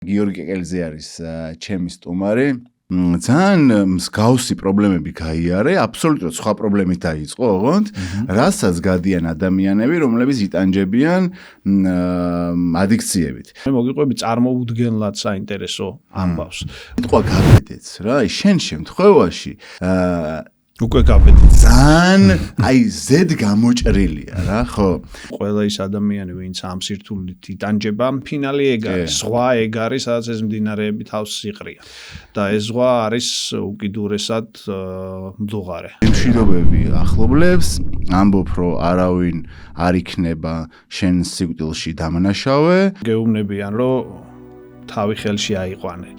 გიორგი კეკელიძე არის ჩემი სტუმარი. ძალიან მსგავსი პრობლემები გაიარე, აბსოლუტურად სხვა პრობლემით დაიწყო, ოღონდ, რასაც გადიან ადამიანები, რომლებიც იტანჯებიან ადიქციებით. მე მოგიყვები წარმოუდგენლად საინტერესო ამბავს. თქვა გაბედეც რა, შენ შემთხვევაში უკვე გაბედეთ. ძალიან ზედ გამოჭრილია რა, ხო? ყველა ის ადამიანი, ვინც ამ სირთულით იტანჯება, ფინალი ეგ არის, ზღვა ეგ არის, სადაც ეს მდინარეები თავს იყრიან. და ეს ზღვა არის უკიდურესად მდუღარე. მშვიდობები ახლობლებს, ამბობ, რომ არავინ არ იქნება შენ სიკვდილში დამნაშავე. გეუბნებიან, რომ თავი ხელში აიყვანე.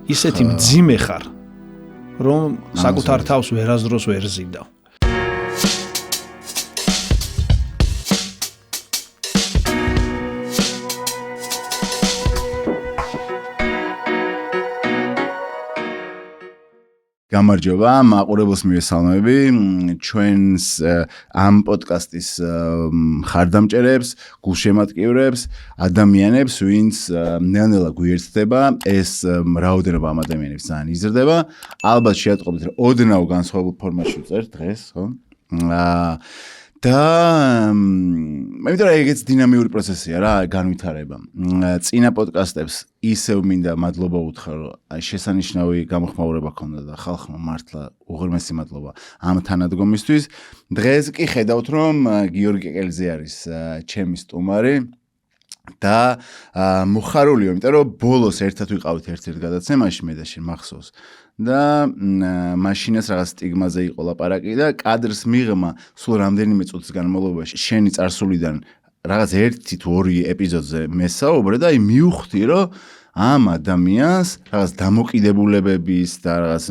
ისეთი მძიმე ხარ, რომ საკუთარ თავს ვერასდროს ვერ ზიდავ. გამარჯობა, მაყურებელს მივესალმები ჩვენს ამ პოდკასტის მხარდამჭერებს, გულშემატკივრებს, ადამიანებს, ვინც ნელ-ნელა გვიერთდება, ეს რაოდენობა ამ ადამიანებს ძალიან იზრდება. ალბათ შეატყობთ, რომ ოდნავ განსხვავებულ ფორმაში ვწერთ დღეს, ხო? და იმიტომ რომ ეგეც დინამიური პროცესია რა, განვითარება. წინა პოდკასტებს ისევ მინდა მადლობა უთხრა, რომ შესანიშნავი გამოხმაურება ქონდა და ხალხმა მართლა უღრმესი მადლობა ამ თანადგომისთვის. დღეს კი ხედავთ, რომ გიორგი კეკელიძე არის ჩემი სტუმარი და მოხარულია, იმიტომ რომ ბოლოს ერთად ვიყავით ერთ-ერთ გადაცემაში მე და შენ მახსოვს. და მაშინაც რაღაც სტიგმაზე იყო ლაპარაკი და კადრს მიღმა სულ რამდენიმე წუთის განმავლობაში შენი წარსულიდან რაღაც 1 თუ 2 ეპიზოდზე მესაუბრე და მივხვდი რომ ამ ადამიანს რაღაც დამოკიდებულებების და რაღაც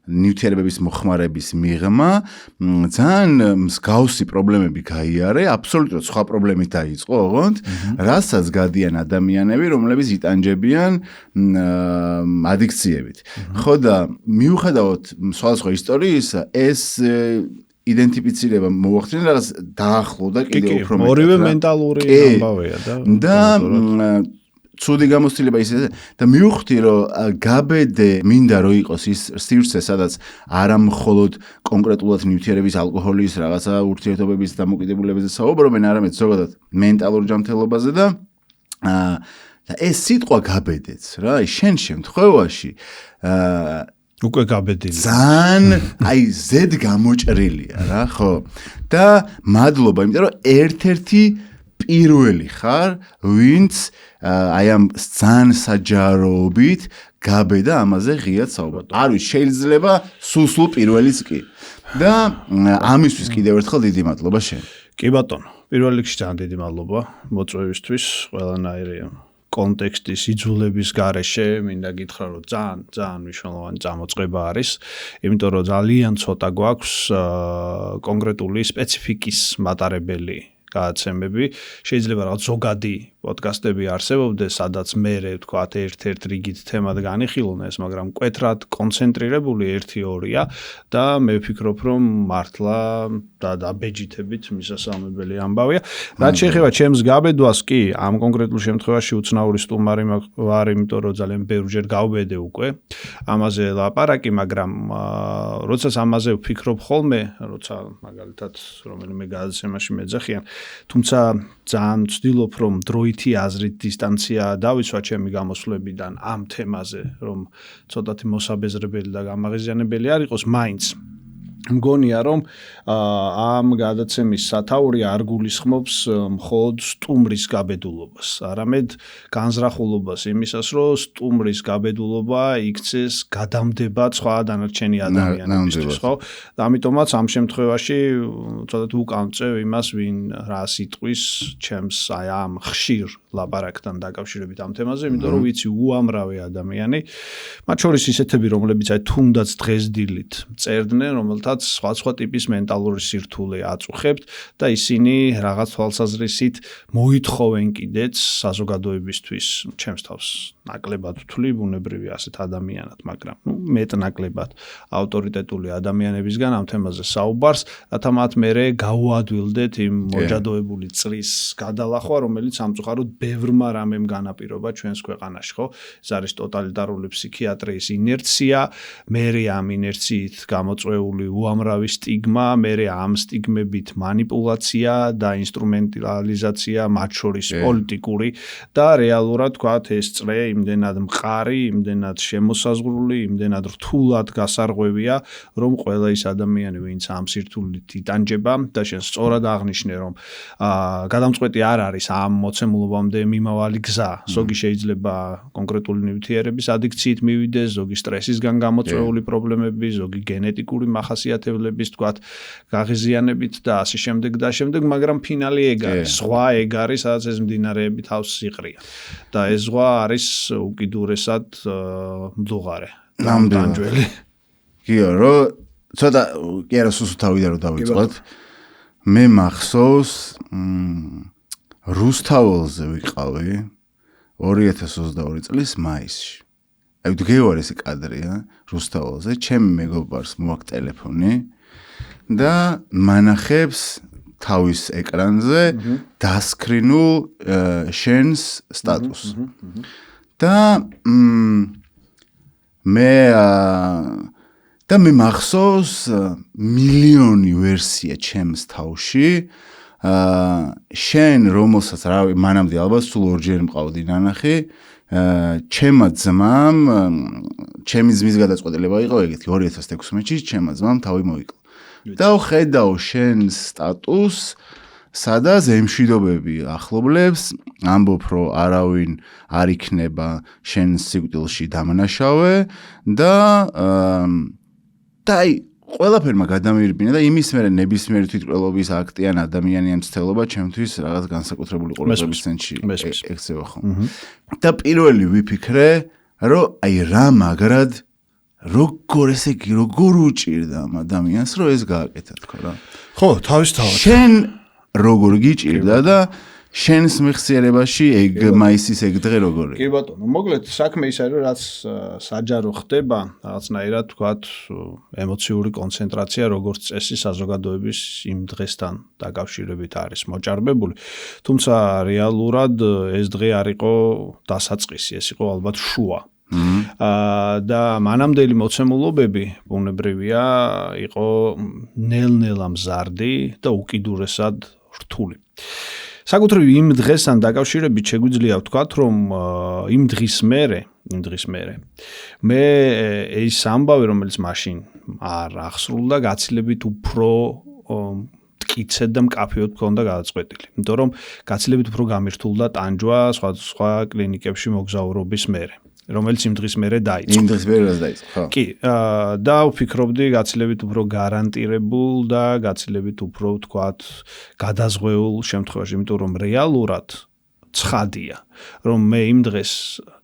ნივთიერებების მოხმარების მიღმა ძალიან მსგავსი პრობლემები გაიარე, აბსოლუტურად სხვა პრობლემით დაიწყო, ოღონდ, რასაც გადიან ადამიანები, რომლებიც იტანჯებიან ადიქციებით. ხო და მიუხედავად სხვადასხვა ისტორიისა, ეს იდენტიფიცირება მოახდინა რაღაც დაახლოვდა კიდევ უფრო მეტად. ორივე მენტალური ამბავია და ცუდი გამოცდილება ისე და მივხვდი რომ გაბედე მინდა რომ იყოს ის სივრცე, სადაც არა მხოლოდ კონკრეტულად ნივთიერების, ალკოჰოლის, რაღაცა ურთიერთობების დამოკიდებულებაზე საუბრობენ, არამედ ზოგადად მენტალურ ჯანმრთელობაზე და ეს სიტყვა გაბედეც რა, შენ შემთხვევაში უკვე გაბედილი. ძალიან ზედ გამოჭრილია რა, ხო? და მადლობა, იმიტომ რომ ერთ-ერთი პირველი ხარ, ვინც ამ ძალიან საჯაროობით გაბედა ამაზე ღიად საუბრობ. არ ვიცი, შეიძლება სულ პირველიც კი. და ამისთვის კიდევ ერთხელ დიდი მადლობა შენ. კი ბატონო, პირველ რიგში ძალიან დიდი მადლობა მოწვევისთვის, ყველანაირი კონტექსტის იძულების გარეშე მინდა გითხრა, რომ ძალიან მნიშვნელოვანი წამოწყება არის, იმიტომ რომ ძალიან ცოტა გვაქვს კონკრეტული სპეციფიკის მატარებელი გადაცემები. შეიძლება რაღაც ზოგადი პოდკასტები არსებობდეს, სადაც მე ვთქვათ ერთ-ერთ რიგით თემად განიხილონეს, მაგრამ მკვეთრად კონცენტრირებული 1-2-ია და მე ვფიქრობ, რომ მართლა და დაბეჯითებით მისასალმებელი ამბავია. რაც შეეხება ჩემს გაბედვას, კი, ამ კონკრეტულ შემთხვევაში უცნაური სტუმარი ვარ, იმიტომ რომ ძალიან ბევრჯერ გავბედე უკვე ამაზე ლაპარაკი, მაგრამ როდესაც ამაზე ვფიქრობ ხოლმე, როცა მაგალითად რომელიმე გადაცემაში მეძახიან, თუმცა ძალიან ვცდილობ, რომ დროითი აზრით დისტანცია დავიცვა ჩემი გამოსვლებიდან ამ თემაზე, რომ ცოტათი მოსაბეზრებელი და გამაღიზიანებელი არ იყოს, მაინც მგონია, რომ ამ გადაცემის სათაური არ გულისხმობს მხოლოდ სტუმრის გაბედულობას, არამედ განზრახულობას იმისას, რომ სტუმრის გაბედულობა იქცეს გადამდებად სხვა დანარჩენი ადამიანებისთვის, ხო? და ამიტომაც ამ შემთხვევაში ცოტათ უკამწევ იმას, ვინ რა სიტყვის ჩემს ამ ხშირ ლაპარაკთან დაკავშირებით ამ თემაზე, იმიტომ რომ ვიცი უამრავი ადამიანი, მათ შორის ისეთები, რომლებიც თუნდაც დღეს დილით წერდნენ, რომელთაც ალბათ სხვა ტიპის მენტალური სირთულე აწუხებთ და ისინი რაღაც თვალსაზრისით მოითხოვენ კიდეც საზოგადოებისთვის ჩემს თავს ნაკლებად ვთვლი ბუნებრივია ასეთ ადამიანად, მაგრამ მეტნაკლებად ავტორიტეტული ადამიანებისგან ამ თემაზე საუბარს, რათა მათ მერე გაუადვილდეთ იმ მოჯადოებული წრის გადალახვა, რომელიც სამწუხაროდ ბევრმა რამემ განაპირობა ჩვენს ქვეყანაში, ხო? ეს არის ტოტალიტარული ფსიქიატრიის ინერცია, მერე ამ ინერციით გამოწვეული უამრავი სტიგმა, მერე ამ სტიგმებით манипуляция და ინსტრუმენტალიზაცია, მათ შორის პოლიტიკური და რეალურად თქვათ ეს წრე იმდენად მყარი, იმდენად შემოსაზღვრული, იმდენად რთულად გასარღვევია, რომ ყველა ის ადამიანი, ვინც ამ სირთულით იტანჯება და შენ სწორად აღნიშნე, რომ გადამწყვეტი არ არის ამ მოცემულობამდე მიმავალი გზა. ზოგი შეიძლება კონკრეტული ნივთიერების ადიქციით მივიდეს, ზოგი სტრესისგან გამოწვეული პრობლემები, ზოგი გენეტიკური მახასიათებლების, თქვათ, გაღიზიანებით და ასე შემდეგ და შემდეგ, მაგრამ ფინალი ეგ არის, ზღვა ეგ არის, სადაც ეს მდინარეები თავს იღრიან. და ეს ზღვა არის უკიდურესად მდუღარე. ნამდვილი. კიო, რომ ცოტა კი არა სუსუთავიდან რომ დავიწყოთ. მე მახსოვს რუსთაველზე ვიყავი 2022 წლის მაისში. აი გეوار ეს კადრია რუსთაველზე, ჩემი მეგობარს მოაქვს ტელეფონი და მანახებს თავის ეკრანზე დასკრინულ შენს სტატუსს. და მე მახსოვს მილიონი ვერსია ჩემს თავში შენ რომელსაც რავი მანამდე ალბათ სულ ორჯერ მყავდი ნანახი ჩემმა ძმამ ჩემი ძმის გადაწყვეტილება იყო ეგეთი 2016 წელს ჩემმა ძმამ თავი მოიკლო და ხედავ შენს სტატუსს სადაც ემშვიდობები ახლობლებს ამბობ რომ არავინ არ იქნება შენს სიკვდილში დამნაშავე და აი ყველაფერმა გადამირბინა და იმის მერე ნებისმიერი თვითმკვლელობის აქტიან ადამიანიან მცდელობა ჩემთვის რაღაც განსაკუთრებული ყურადღების ცენტრში ექცევა ხოლმე. და პირველი ვიფიქრე, რომ აი რა მაგრად როგორ ესე იგი როგორ უჭირდა ამ ადამიანს რომ ეს გააკეთა თქო რა. ხო, თავისთავად. შენ როგორ გიჭირდა და შენს მეხსიერებაში ეგ მაისის ეგ დღე როგორია? კი ბატონო, მოკლედ საქმე ის არის, რაც საჯარო ხდება, რაღაცნაირად თქვათ, ემოციური კონცენტრაცია როგორც წესი საზოგადოების იმ დღესთან დაკავშირებით არის მოჭარბებული. თუმცა რეალურად ეს დღე არ იყო დასაწყისი, ეს იყო ალბათ შუა. და მანამდელი მოცემულობები ბუნებრივია იყო ნელ-ნელა მზარდი და უკიდურესად რთული. საკუთრივ იმ დღესთან დაკავშირებით შეგვიძლია ვთქვათ, რომ იმ დღის მერე მე ის ამბავი, რომელიც მაშინ არ ახსრულდა, გაცილებით უფრო მტკიცედ და მკაფიოდ მქონდა გადაწყვეტილი. იმიტომ რომ გაცილებით უფრო გამირთულდა ტანჯვა სხვა კლინიკებში მოგზაურობის მერე. რომელიც იმ დღის მერე დაიწყო. იმ დღის მერე დაიწყო, ხო. კი, და ვფიქრობდი გაცილებით უფრო გარანტირებულ და გაცილებით უფრო ვთქვათ გადაზღვეულ შემთხვევაში, იმიტომ რომ რეალურად ცხადია, რომ მე იმ დღეს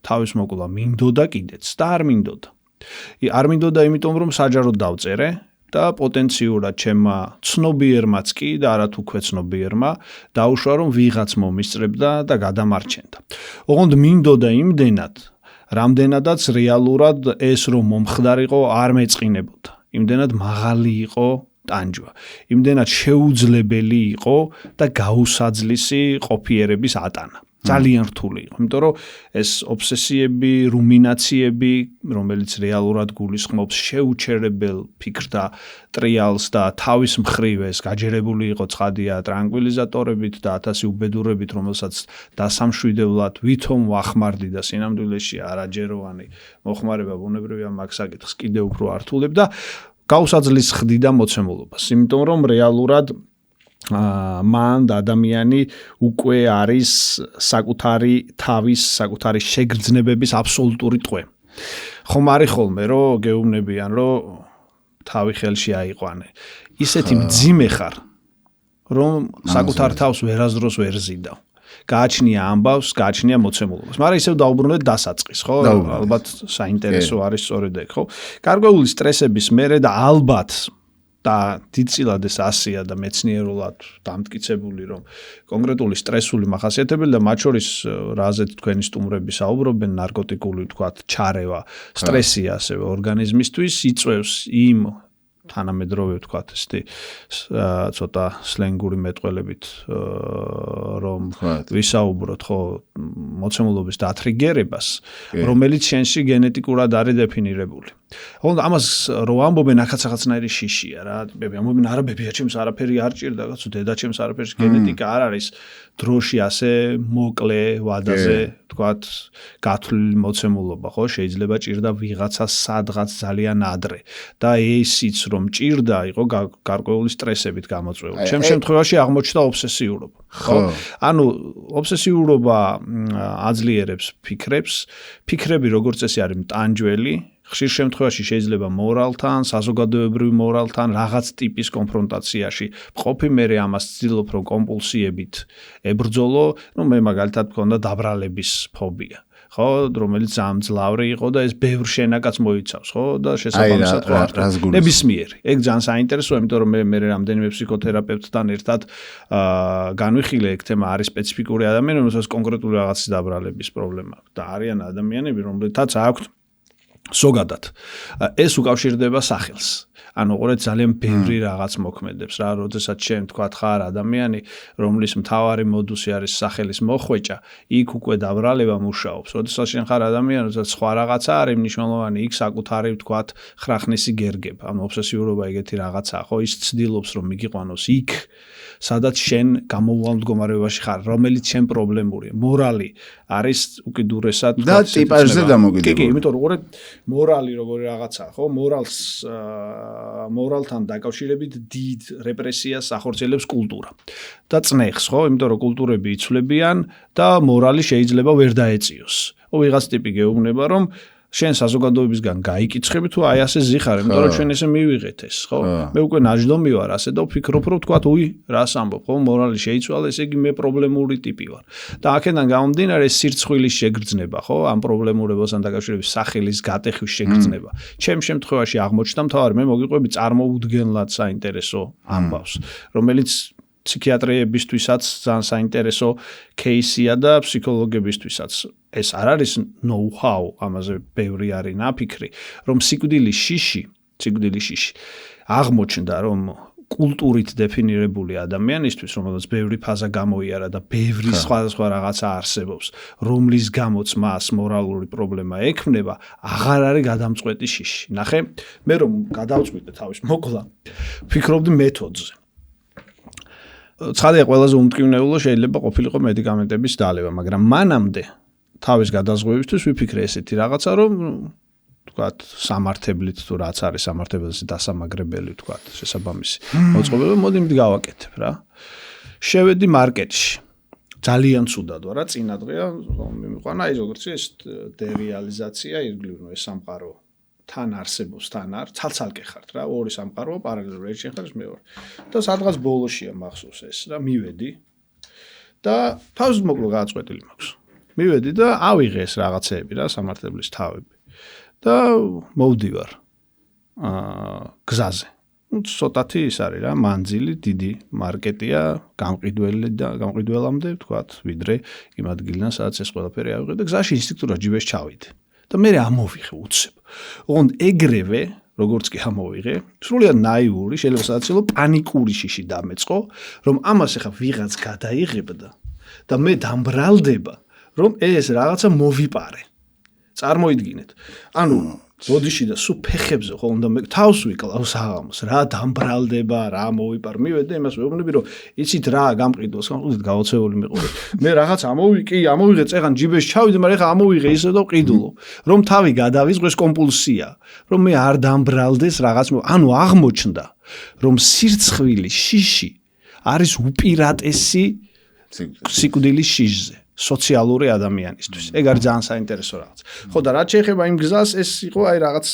თავის მოკლა მინდოდა კიდეც და არ მინდოდა. არ მინდოდა იმიტომ რომ საჯაროდ დავწერე და პოტენციურად ჩემმა ცნობიერმაც კი და არათუ ქვეცნობიერმა დაუშვა რომ ვიღაც მომისწრებდა და გადამარჩენდა. ოღონდ მინდოდა იმდენად რამდენადაც რეალურად ეს რომ მომხდარიყო არ მეწყინებოდა. იმდენად მაღალი იყო ტანჯვა. იმდენად შეუძლებელი იყო და გაუსაძლისი ყოფიერების ატანა. ძალიან რთული იყო. იმიტომ რომ ეს ობსესიები, რუმინაციები, რომელიც რეალურად გულისხმობს შეუჩერებელ ფიქრთა ტრიალს და თავის მხრივ ეს გაჯერებული იყო ცხადია ტრანკვილიზატორებით და 1000 უბედურებით, რომელსაც დასამშვიდებლად ვითომ ვახმარდი და სინამდვილეში არაჯეროვანი მოხმარება ბუნებრივია მაგ საკითხს კიდევ უფრო ართულებდა გაუსაძლის ხდიდა მოცემულობას. იმიტომ რომ რეალურად მან ადამიანი უკვე არის საკუთარი თავის, საკუთარი შეგრძნებების აბსოლუტური ტყვე. ხომ არის ხოლმე რომ გეუბნებიან რომ თავი ხელში აიყვანე. ისეთი მძიმე ხარ რომ საკუთარ თავს ვერასდროს ვერ ზიდავ. გააჩნია ამბავს, გააჩნია მოცემულობას. მაგრამ ისევ დაუბრუნდეთ დასაწყის, ხო? ალბათ საინტერესო არის სწორედ ეგ, ხო? გარკვეული სტრესების მერე და ალბათ და დიდწილად ეს ასია და მეცნიერულად დამტკიცებული რომ კონკრეტული სტრესული მახასიათებელი და მათ შორის რაზეც თქვენი სტუმრები საუბრობენ ნარკოტიკული თქვათ ჩარევა სტრესი ასევე ორგანიზმისთვის იწვევს იმ თანამედროვე ვთქვათ ესეთი ცოტა სლენგური მეტყველებით რომ ვისაუბროთ ხო მოცემულობის დათრიგერებას რომელიც შენში გენეტიკურად არის დეფინირებული ხოლმე ამას რო ამბობენ ახაც-ახაცნაირი შიშია რა ბები ამბობენ არა ბებია ჩემს არაფერი არ ჭირდა კაცო დედა ჩემს არაფერს გენეტიკა არ არის დროში ასე მოკლე ვადაზე ვთქვათ გათვლილი მოცემულობა ხო შეიძლება ჭირდა ვიღაცა სადღაც ძალიან ადრე და ისიც რომ ჭირდა იყო გარკვეული სტრესებით გამოწვეული. ჩემ შემთხვევაში აღმოჩნდა ობსესიურობა. ხო? ანუ ობსესიურობა აძლიერებს ფიქრებს. ფიქრები როგორც წესი არის მტანჯველი. ხშირ შემთხვევაში შეიძლება მორალთან, საზოგადოებრივ მორალთან რაღაც ტიპის კონფრონტაციაში ყოფი მე ამას ცდილობ რომ კომპულსიებით ებრძოლო, ნუ მე მაგალითად მქონდა დაბრალების ფობია. ხო, რომელიც ამძლავრი იყო და ეს ბევრ შენაკაც მოიცავს, ხო? და შესაბამისად ხო არ ნებისმიერი. ეგ ძალიან საინტერესოა, იმიტომ რომ მე რამდენიმე ფსიქოთერაპევტთან ერთად განვიხილე ეგ თემა არის სპეციფიკური ადამიანები, რომელსაც კონკრეტული რაღაცის დაბრალების პრობლემა აქვს და არიან ადამიანები, რომლითაც აქვთ ზოგადად ეს უკავშირდება სახელს. ანუ ყურეთ ძალიან ბევრი რაღაც მოქმედებს რა, როდესაც შენ თქვა ხარ ადამიანი, რომლის მთავარი მოდუსი არის სახელის მოხვეჭა, იქ უკვე დაბრალება მუშაობს. როდესაც შენ ხარ ადამიანი, როდესაც სხვა რაღაცა არის მნიშვნელოვანი, იქ საკუთარი თქვა ხრახნისი გერგება. ანუ ობსესიურობა ეგეთი რაღაცაა, ხო, ის ცდილობს რომ მიგიყვანოს იქ, სადაც შენ გამოუვალ მდგომარეობაში ხარ, რომელიც შენ პრობლემურია. მორალი არის უკიდურესად და ტიპაჟზე დამოკიდებული. კი, იმიტომ რომ ყურეთ მორალი როგორი რაღაცაა, ხო? მორალთან დაკავშირებით დიდ რეპრესიას ახორციელებს კულტურა და წნეხს, ხო? იმიტომ რომ კულტურები იცვლებიან და მორალი შეიძლება ვერ დაეწიოს. ო ვიღაც ტიპი გეუბნება რომ შენ საზოგადოებისგან გაიკიცხები თუ აი ასე ზიხარ, იმიტომ რომ ჩვენ ესე მივიღეთ ეს, ხო? მე უკვე ნაჯდომი ვარ ასე და ვფიქრობ რომ თქვა უი, რას ამბობ, ხო? მორალი შეიცვალა, ესე იგი მე პრობლემური ტიპი ვარ. და აქედან გამომდინარე სირცხვილის შეგრძნება, ხო? ამ პრობლემურებასთან დაკავშირებით სახელის გატეხვის შეგრძნება. ჩემ შემთხვევაში აღმოჩნდა მთავარი, მე მოგიყვები წარმოუდგენლად საინტერესო ამბავს, რომელიც ფსიქიატრიებისთვისაც ძალიან საინტერესო кейსია და ფსიქოლოგებისთვისაც. ეს არ არის know-how, ამაზე ბევრი არის ნაფიქრი, რომ სიკვდილის შიში აღმოჩნდა, რომ კულტურით დეფინირებული ადამიანისთვის, რომელსაც ბევრი ფაზა გამოიარა და ბევრი სხვადასხვა რაღაცა არსებობს, რომლის გამოც მას მორალური პრობლემა ექმნება, აღარ არის გადამწყვეტი შიში. ნახე, მე რომ გადავწყვიტე თავის მოკლა, ვფიქრობდი მეთოდზე. ცხადია ყველაზე უმტკივნეულო შეიძლება ყოფილიყო მედიკამენტების დალევა, მაგრამ მანამდე თავის გადაზღვევისთვის ვიფიქრე ესეთი რაღაცა, რომ ვთქვათ, სამართებლით თუ რაც არის სამართლებელს დასამაგრებელი, ვთქვათ, შესაბამისი მოწყობილობა, მოდი გავაკეთებ რა. შევედი მარკეტში. ძალიან ცუდად ვარ რა, წინა დღეა მიმიყვანა აი როგორც ეს დერეალიზაცია, ირგვლივ ეს სამყარო თან არსებობს, თან არ, ცალ-ცალკე ხართ რა, ორი სამყაროა პარალელურად, ერთ შენ ხარ, მე ვარ. და სადღაც ბოლოშია მახსოვს ეს რა, მივედი და თავის მოკლო გააწყვეტილი მაქვს. მივედი და ავიღე ეს რაღაცეები რა, სამართლებლის თავები. და მოვდივარ გზაზე. ცოტათი ის არის რა, მანძილი, დიდი მარკეტია, გამყიდველამდე, ვთქვათ, ვიდრე იმ ადგილიდან, სადაც ეს ყველაფერი ავიღე და გზაში ინსტინქტურად ჯიბეს ჩავიდე. და მე ამოვიღე უცებ. ოღონდ ეგრევე, როგორც კი ამოვიღე, სრულიად ნაიური, შეიძლება სადაც ილო პანიკური შიში დამეწყო, რომ ამას ახლა ვიღაც გადაიღებდა და მე დამბრალდება, რომ ეს რაღაცა მოვიპარე. წარმოიდგინეთ. ანუ ბოდიში და სუ ფეხებზე ხო უნდა მე თავს ვიკლავს აღამოს რა დამბრალდება რა მოვიპარ მივედი და იმას ვეუბნები რომ იცით რა გამყიდოს ხომ გავოცეული მიყურე მე რაღაც ამოვიღე წეღან ჯიბეში ჩავიდე მაგრამ ეხა ამოვიღე ისე და ვყიდულო რომ თავი გადავიზღვის კომპულსია რომ მე არ დამბრალდეს რაღაც ანუ აღმოჩნდა რომ სირცხვილი შიში არის უპირატესი სიკვდილის შიშზე სოციალური ადამიანისთვის. ეგ არის ძალიან საინტერესო რაღაც. ხო და რაც შეეხება იმ გზას, ეს იყო აი რაღაც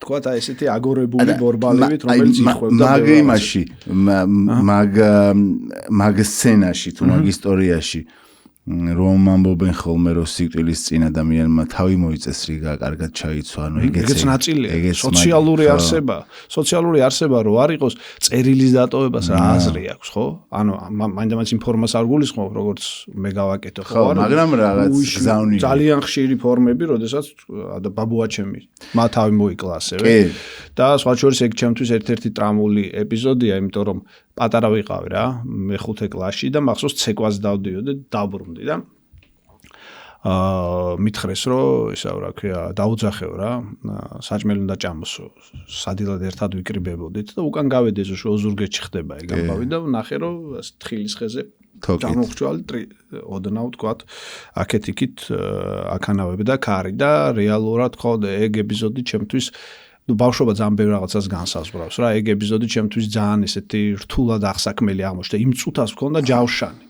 თქვათ აი ესეთი აგორებული ბორბალებით, რომელიც იხვევდა მაგ იმაში, მაგ სცენაში თუ მაგ ისტორიაში რომ ამბობენ ხოლმე რომ სიკვდილის წინ ადამიანმა თავი მოიწეს რიგა კარგად ჩაიცვა ანუ ეგეც ნაწილია სოციალური არსება რო არ იყოს წერილის დატოვებას რა აზრი აქვს ხო ანუ მაინდამაინც იმ ფორმას არ გულისხმობ როგორც მე გავაკეთე ხო მაგრამ რაღაც გზავნილი ძალიან ხშირი ფორმები როდესაც ბაბუაჩემი მა თავი მოიკლა ასევე და სხვა შორის ეგ ჩემთვის ერთ-ერთი ტრამული ეპიზოდია იმიტომ რომ პატარა ვიყავი რა მე 5 კლასში და მახსოვს ცეკვას დავდიოდი და დაბრუნდი და მითხრეს რომ ისა რა ქვია დაუძახეო რა საჭმელი უნდა ჭამოსო სადილად ერთად ვიკრიბებოდით და უკან გავედი ეზოში ოზურგეთში ხდება ეგ ამბავი და ნახე რომ თხილის ხეზე გამოხჭვალი ოდნავ თქვათ აქეთ იქით აქანავები და ქარი და რეალურად ხო ეგ ეპიზოდი ჩემთვის ბავშვობა ძალიან ბევრ რაღაცას განსაზღვრავს რა ეგ ეპიზოდი ჩემთვის ძალიან ესეთი რთულად აღსაქმელი აღმოჩნდა იმ წუთას მქონდა ჯავშანი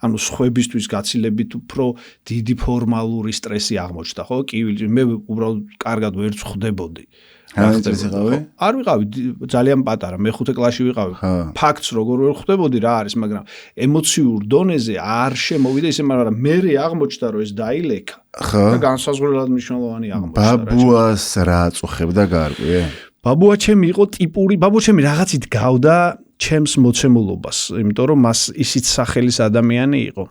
ანუ სხვებისთვის გაცილებით უფრო დიდი ფორმალური სტრესი აღმოჩნდა ხო კივილი მე უბრალოდ კარგად ვერ ვხვდებოდი არ ვიყავი ძალიან პატარა მე 5 კლასში ვიყავი ფაქტს როგორ ვერ ხვდებოდი რა არის მაგრამ ემოციურ დონეზე არ შემოვიდა ისე მაგრამ მე აღმოჩნდა რომ ეს დაილექა და განსაზღვრელად მნიშვნელოვანი აღმოჩნდა ბაბუას რა აწუხებდა გარკვე ბაბუაჩემი იყო ტიპური ბაბუაჩემი რაღაცით გავდა ჩემს მოცემულობას იმიტომ რომ მას ისიც სახელის ადამიანი იყო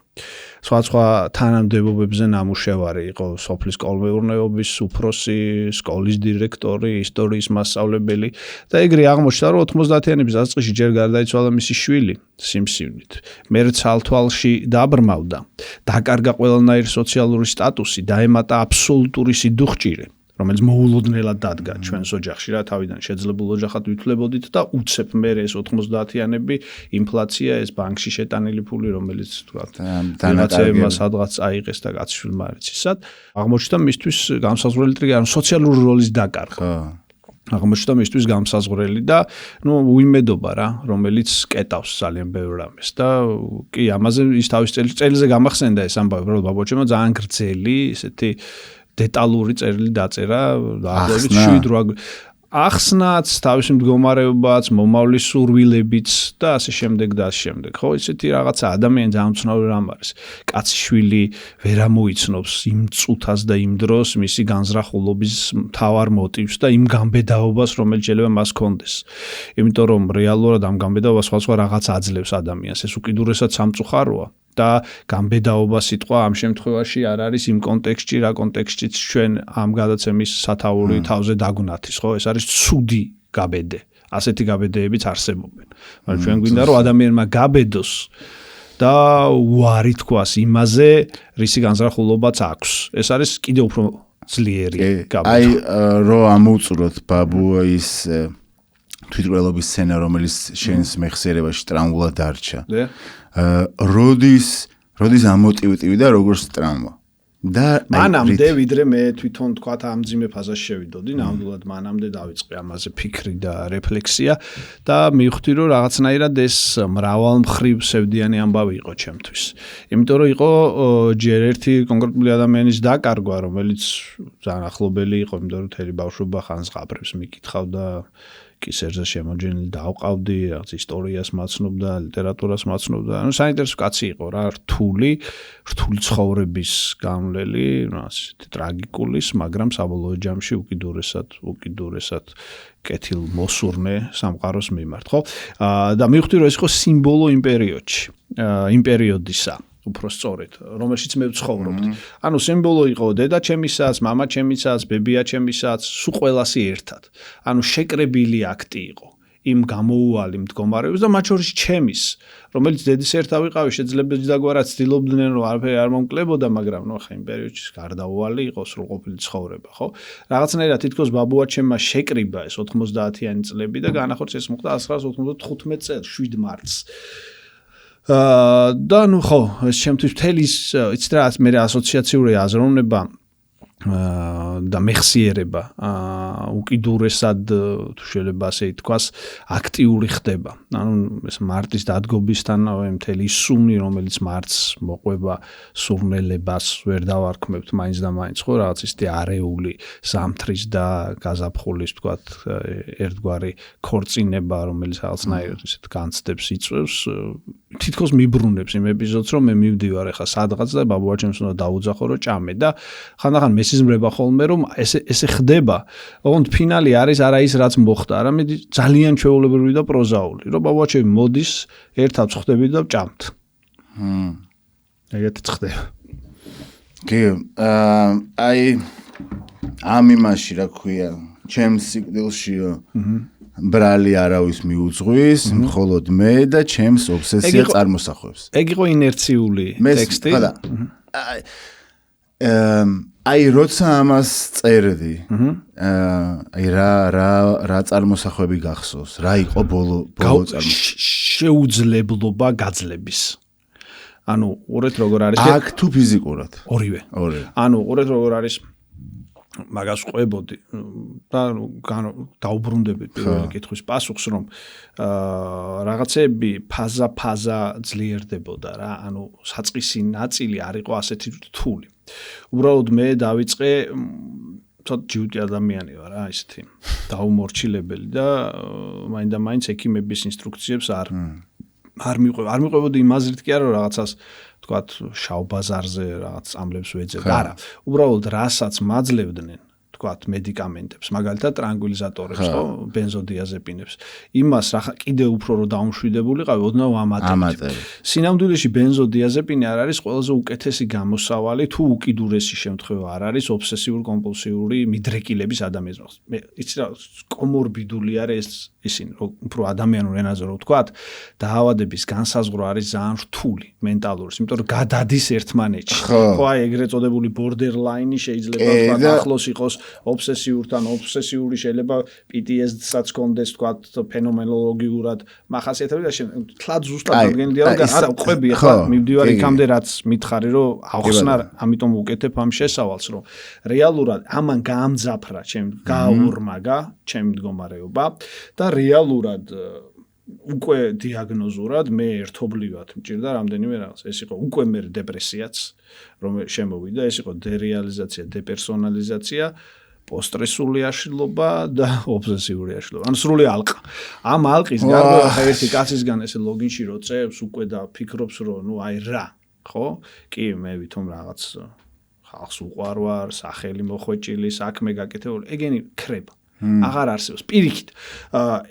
სხვა თანამდებობებზე ნამუშევარი იყო სოფლის კოლმეურნეობის უფროსი სკოლის დირექტორი ისტორიის მასწავლებელი და ეგრე აღმოჩნდა რომ 90-იანების დასაწყისში ჯერ გარდაიცვალა მისი შვილი სიმსივნით მერე ცალთვალში დაბრმავდა დაკარგა ყველანაირი სოციალური სტატუსი დაემატა აბსოლუტური სიდუხჭირე რომელიც მოულოდნელად დადგა ჩვენს ოჯახში რა თავიდან შეძლებულ ოჯახად ვითვლებოდით და უცებ მერე ეს 90-იანები ინფლაცია ეს ბანკში შეტანილი ფული რომელიც თქვათ დანაწევრება სადღაც წაიღეს და გაცშვილმა არიცისად აღმოჩნდა მისთვის განსაზღვრელი ტრიგა ანუ სოციალური როლის დაკარგვა აღმოჩნდა მისთვის განსაზღვრელი და ნუ უიმედობა რა რომელიც კეტავს ძალიან ბევრ რამეს და კი ამაზე ის თავის წელზე გამახსენდა ეს ამბავი რომ ბაბუაჩემმა ძალიან გრძელი ესეთი დეტალური წერილი დაწერა დაახლოებით 7-8 ახსნაც თავისი მდგომარეობაც მომავლის სურვილებიც და ასე შემდეგ და ასე შემდეგ ხო ისეთი რაღაცა ადამიანი ძალიან უცნაური რამ არის კაცი შვილი ვერ ამოიცნობს იმ წუთას და იმ დროს მისი განზრახულობის მთავარ მოტივს და იმ გამბედაობას რომელიც შეიძლება მას ჰქონდეს იმიტომ რომ რეალურად ამ გამბედაობას სხვა რაღაც აძლევს ადამიანს ეს უკიდურესად სამწუხაროა და გამბედაობა სიტყვა ამ შემთხვევაში არ არის იმ კონტექსტში რა კონტექსტშიც ჩვენ ამ გადაცემის სათაური თავზე დაგვნათის ხო ეს არის ცუდი გაბედე ასეთი გაბედეებიც არსებობენ მაგრამ ჩვენ გვინდა რომ ადამიანმა გაბედოს და უარი თქვას იმაზე რისი განზრახულობაც აქვს ეს არის კიდევ უფრო ძლიერი გაბედო აი რომ ამოვწუროთ ბაბუის თვითმკვლელობის სცენა რომელიც შენს მეხსიერებაში ტრამულად დარჩა როდის ამოტივიტივი და როგორც ტრამვა და მანამდე ვიდრე მე თვითონ თქვა ამ ძიმე ფაზაში შევიდოდი ნამდვილად მანამდე დავიწყე ამაზე ფიქრი და რეფლექსია და მივხვდი რომ რაღაცნაირად ეს მრავალმხრივ სევდიანი ამბავი იყო ჩემთვის იმიტომ რომ იყო ჯერ ერთი კონკრეტული ადამიანის დაკარგვა რომელიც ძალიან ახლობელი იყო იმიტომ რომ თელი ბავშვობა ხანს ღაბრებს მიკითხავდა კისერზე შემოჯენილი დავყავდი, რაღაც ისტორიას მაცნობდა, ლიტერატურას მაცნობდა. ანუ საინტერესო კაცი იყო რა, რთული ცხოვრების გამლელი, ასეთი ტრაგიკულის, მაგრამ საბოლოო ჯამში უკიდურესად კეთილმოსურნე სამყაროს მიმართ, ხო? და მივხვდი რომ ეს იყო სიმბოლო იმ პერიოდისა. უფრო სწორედ, რომელშიც მე ვცხოვრობდი. ანუ სიმბოლო იყო დედაჩემისაც, მამაჩემისაც, ბებიაჩემისაც, სულ ყველასი ერთად. ანუ შეკრებილი აქტი იყო იმ გამოუვალი მდგომარეობის და მათ შორის ჩემის, რომელიც დედის ერთად ვიყავი, შეძლებდა დაგვარად ცდილობდნენ რომ არაფერი არ მომკლებოდა, მაგრამ ნუ ხა იმ პერიოდში გარდაუვალი იყო სრულყოფილი ცხოვრება, ხო? რაღაცნაირად თითქოს ბაბუაჩემმა შეკრიბა ეს 90-იანი წლები და განახორციელეს ეს მოხდა 1995 წელს 7 მარტს. და ნუ ხო ეს ჩემთვის მთელი იცით რა მე ასოციაციური აზროვნება და მეხსიერება უკიდურესად თუ შეიძლება ასე ითქვას აქტიური ხდება. ანუ ეს მარტის დადგობისთანავე მთელი სუნი, რომელიც მარტს მოყვება სურნელებას ვერ დავარქმევთ მაინც და მაინც ხო რაღაც ისეთი არეული ზამთრის და გაზაფხულის ვთქვათ ერთგვარი ქორწინება, რომელიც რაღაცნაირად ისეთ განცდებს იწვევს, თითქოს მიბრუნებს იმ ეპიზოდს, რომ მე მივდივარ ახლა სადღაც და ბაბუაჩემს უნდა დაუძახო რომ ჭამე და ხანდახან მესიზმრება ხოლმე რომ ესე ხდება, ოღონდ ფინალი არის არა ის რაც მოხდა, არამედ ძალიან ჩვეულებრივი და პროზაული, რომ ბაბუაჩემი მოდის, ერთად ხვდებით და ჭამთ. ეგეთი ხდება. კი, აი ამ იმაში რა ქვია, ჩემს სიკვდილშიო ბრალი არავის მიუძღვის, მხოლოდ მე და ჩემს ობსესია წარმოსახვევს. ეგ იყო ინერციული ტექსტი. აი როცა ამას წერდი, აი რა წარმოსახვები გახსოვს, რა იყო ბოლო შეუძლებლობა გაძლების. ანუ უყურეთ როგორ არის აქ თუ ფიზიკურად. ორივე. ანუ უყურეთ როგორ არის მაგას ყვებოდი და დაუბრუნდებით პირველი კითხვის პასუხს, რომ რაღაცები ფაზა ძლიერდებოდა რა, ანუ საწყისი ნაწილი არ იყო ასეთი რთული. უბრალოდ მე დავიწყე ცოტა ჯიუტი ადამიანი ვარ რა, ისეთი დაუმორჩილებელი და მაინც ექიმების ინსტრუქციებს არ მიყვებოდი იმ აზრით კი არა, რომ რაღაცას ვთქვათ შავ ბაზარზე რაღაც წამლებს ვეძებ. არა, უბრალოდ რასაც მაძლევდნენ ვთქვათ მედიკამენტებს, მაგალითად ტრანკვილიზატორებს, ხო, ბენზოდიაზეპინებს. იმას რა კიდე უფრო რომ დაუმშვიდებულიყავი, ოდნავ ამატებდი. სინამდვილეში ბენზოდიაზეპინი არ არის ყველაზე უკეთესი გამოსავალი, თუ უკიდურესი შემთხვევა არ არის ობსესიურ-კომპულსიური მიდრეკილების ადამიანს. მე იცი რა, კომორბიდული არის ისინი, რომ უფრო ადამიანურ ენაზე რო ვთქვათ, დაავადების განსაზღვრო არის ძალიან რთული მენტალურის, იმიტომ რომ გადადის ერთმანეთში. ხო, აი ეგრეთ წოდებული borderline შეიძლება ვთქვათ ახლოს იყოს ობსესიურთან, ობსესიური შეიძლება PTSD-საც კონდეს ვთქვათ ფენომენოლოგიურად მახასიათებელი და თლად ზუსტად აღგენდია რომ არა ყვები ახლა მივდივარ იქამდე რაც მითხარი რომ ახსნა, ამიტომ ვუკეთებ ამ შესავალს, რომ რეალურად ამან გაამძაფრა გააორმაგა ჩემი მდგომარეობა და რეალურად უკვე დიაგნოზურად მე ერთობლივად მჭირდა რამდენიმე რაღაც. ეს იყო უკვე მე დეპრესიაც რომ შემოვიდა, ეს იყო დერეალიზაცია, დეპერსონალიზაცია, პოსტრესული აშლილობა და ობსესიური აშლილობა. ანუ სრული ალყა. ამ ალყის გარდა ახლა ერთი კაცისგან ესე ლოგინში რო წერს უკვე და ფიქრობს რომ ნუ აი რა, ხო? კი მე ვითომ რაღაც ხალხს უყვარვარ, სახელი მოხვეჭილი, საქმე გაკეთებული, ეგენი ქრება. აღარ არსებობს. პირიქით,